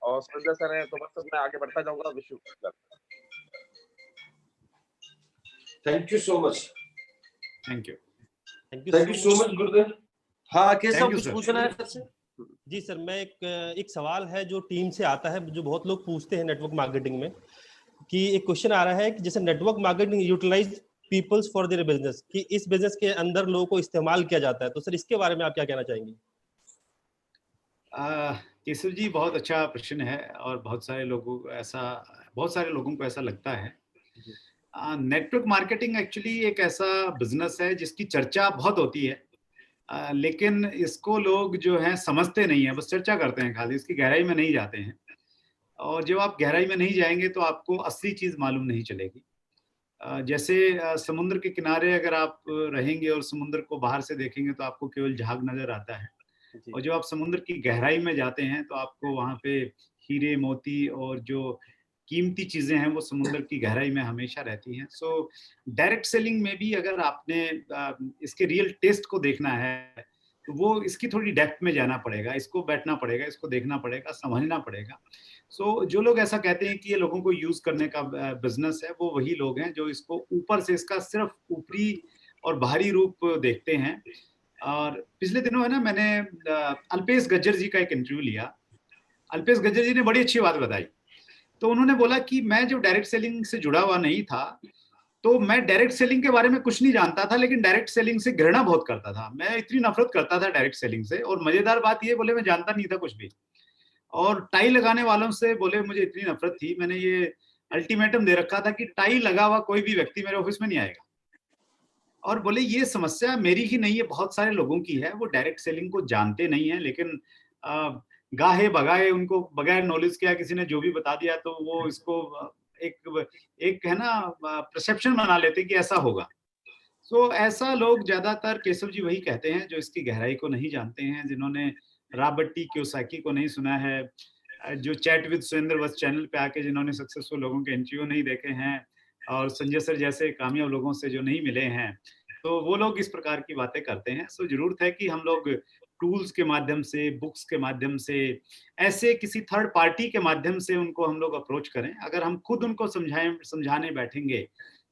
Speaker 4: और सुरेंद्र सर है, तो बस मैं आगे बढ़ता जाऊंगा। Wish you.
Speaker 1: Thank you so much.
Speaker 3: Thank you.
Speaker 1: Thank you so much गुरुदेव। हाँ केशव, कुछ
Speaker 3: sir.
Speaker 1: पूछना है सर से?
Speaker 2: जी सर, मैं एक सवाल है जो टीम से आता है, जो बहुत लोग पूछते हैं नेटवर्क मार्केटिंग में, कि एक क्वेश्चन आ रहा है कि जैसे network marketing utilise peoples for their business, कि इस बिजनेस के अंदर लोगों को इस्तेमाल किया जाता है, तो सर इसके बारे में आप क्या कहना चाहेंगे?
Speaker 3: केशव जी, बहुत अच्छा प्रश्न है, और बहुत सारे लोगों को ऐसा लगता है। नेटवर्क मार्केटिंग एक्चुअली एक ऐसा बिजनेस है जिसकी चर्चा बहुत होती है, लेकिन इसको लोग जो है समझते नहीं है, बस चर्चा करते हैं खाली, इसकी गहराई में नहीं जाते हैं। और जब आप गहराई में नहीं जाएंगे तो आपको असली चीज मालूम नहीं चलेगी। जैसे समुद्र के किनारे अगर आप रहेंगे और समुद्र को बाहर से देखेंगे तो आपको केवल झाग नजर आता है, और जब आप समुद्र की गहराई में जाते हैं तो आपको वहां पे हीरे मोती और जो कीमती चीजें हैं वो समुद्र की गहराई में हमेशा रहती हैं। सो डायरेक्ट सेलिंग में भी अगर आपने इसके रियल टेस्ट को देखना है, तो वो इसकी थोड़ी डेप्थ में जाना पड़ेगा, इसको बैठना पड़ेगा, इसको देखना पड़ेगा, समझना पड़ेगा। सो जो लोग ऐसा कहते हैं कि ये लोगों को यूज करने का बिजनेस है, वो वही लोग हैं जो इसको ऊपर से इसका सिर्फ ऊपरी और बाहरी रूप देखते हैं। और पिछले दिनों है ना, मैंने अल्पेश गज्जर जी का एक इंटरव्यू लिया। अल्पेश गज्जर जी ने बड़ी अच्छी बात बताई। तो उन्होंने बोला कि मैं जो डायरेक्ट सेलिंग से जुड़ा हुआ नहीं था, तो मैं डायरेक्ट सेलिंग के बारे में कुछ नहीं जानता था, लेकिन डायरेक्ट सेलिंग से घृणा बहुत करता था। मैं इतनी नफरत करता था डायरेक्ट सेलिंग से। और मजेदार बात ये, बोले मैं जानता नहीं था कुछ भी, और टाई लगाने वालों से बोले मुझे इतनी नफरत थी, मैंने ये अल्टीमेटम दे रखा था कि टाई लगा हुआ कोई भी व्यक्ति मेरे ऑफिस में नहीं आएगा। और बोले ये समस्या मेरी ही नहीं है, बहुत सारे लोगों की है। वो डायरेक्ट सेलिंग को जानते नहीं है, लेकिन गाहे बगाए, उनको बगैर नॉलेज के किसी ने जो भी बता दिया तो वो इसको एक है ना परसेप्शन बना लेते कि ऐसा होगा। सो ऐसा लोग ज्यादातर, केशव जी वही कहते हैं जो इसकी गहराई को नहीं जानते हैं, जिन्होंने रॉबर्ट टी कियोसाकी को नहीं सुना है, जो chat with Surendra Vats channel पे आके जिन्होंने सक्सेसफुल लोगों के इंटरव्यू नहीं देखे हैं, और संजय सर जैसे कामयाब लोगों से जो नहीं मिले हैं, तो वो लोग इस प्रकार की बातें करते हैं। सो जरूरत है कि हम लोग टूल्स के माध्यम से, बुक्स के माध्यम से, ऐसे किसी थर्ड पार्टी के माध्यम से उनको हम लोग अप्रोच करें। अगर हम खुद उनको समझाने बैठेंगे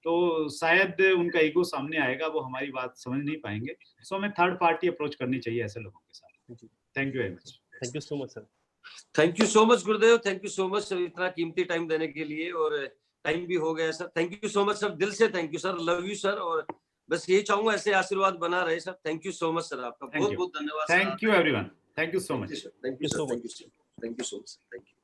Speaker 3: तो शायद उनका ईगो सामने आएगा, वो हमारी बात समझ नहीं पाएंगे। सो हमें थर्ड पार्टी अप्रोच करनी चाहिए ऐसे लोगों के साथ। Thank you very much.
Speaker 2: Thank you so much sir.
Speaker 1: Thank you so much गुरुदेव, thank you so much sir, इतना कीमती टाइम देने के लिए। और टाइम भी हो गया sir. Thank you so much sir, दिल से thank you sir, love you sir. और बस यही चाहूंगा ऐसे आशीर्वाद बना रहे sir. Thank you so much sir, आपका बहुत बहुत धन्यवाद।
Speaker 3: Thank you everyone, thank you so much.
Speaker 1: Thank you so much, thank you so much, thank you so much, thank you.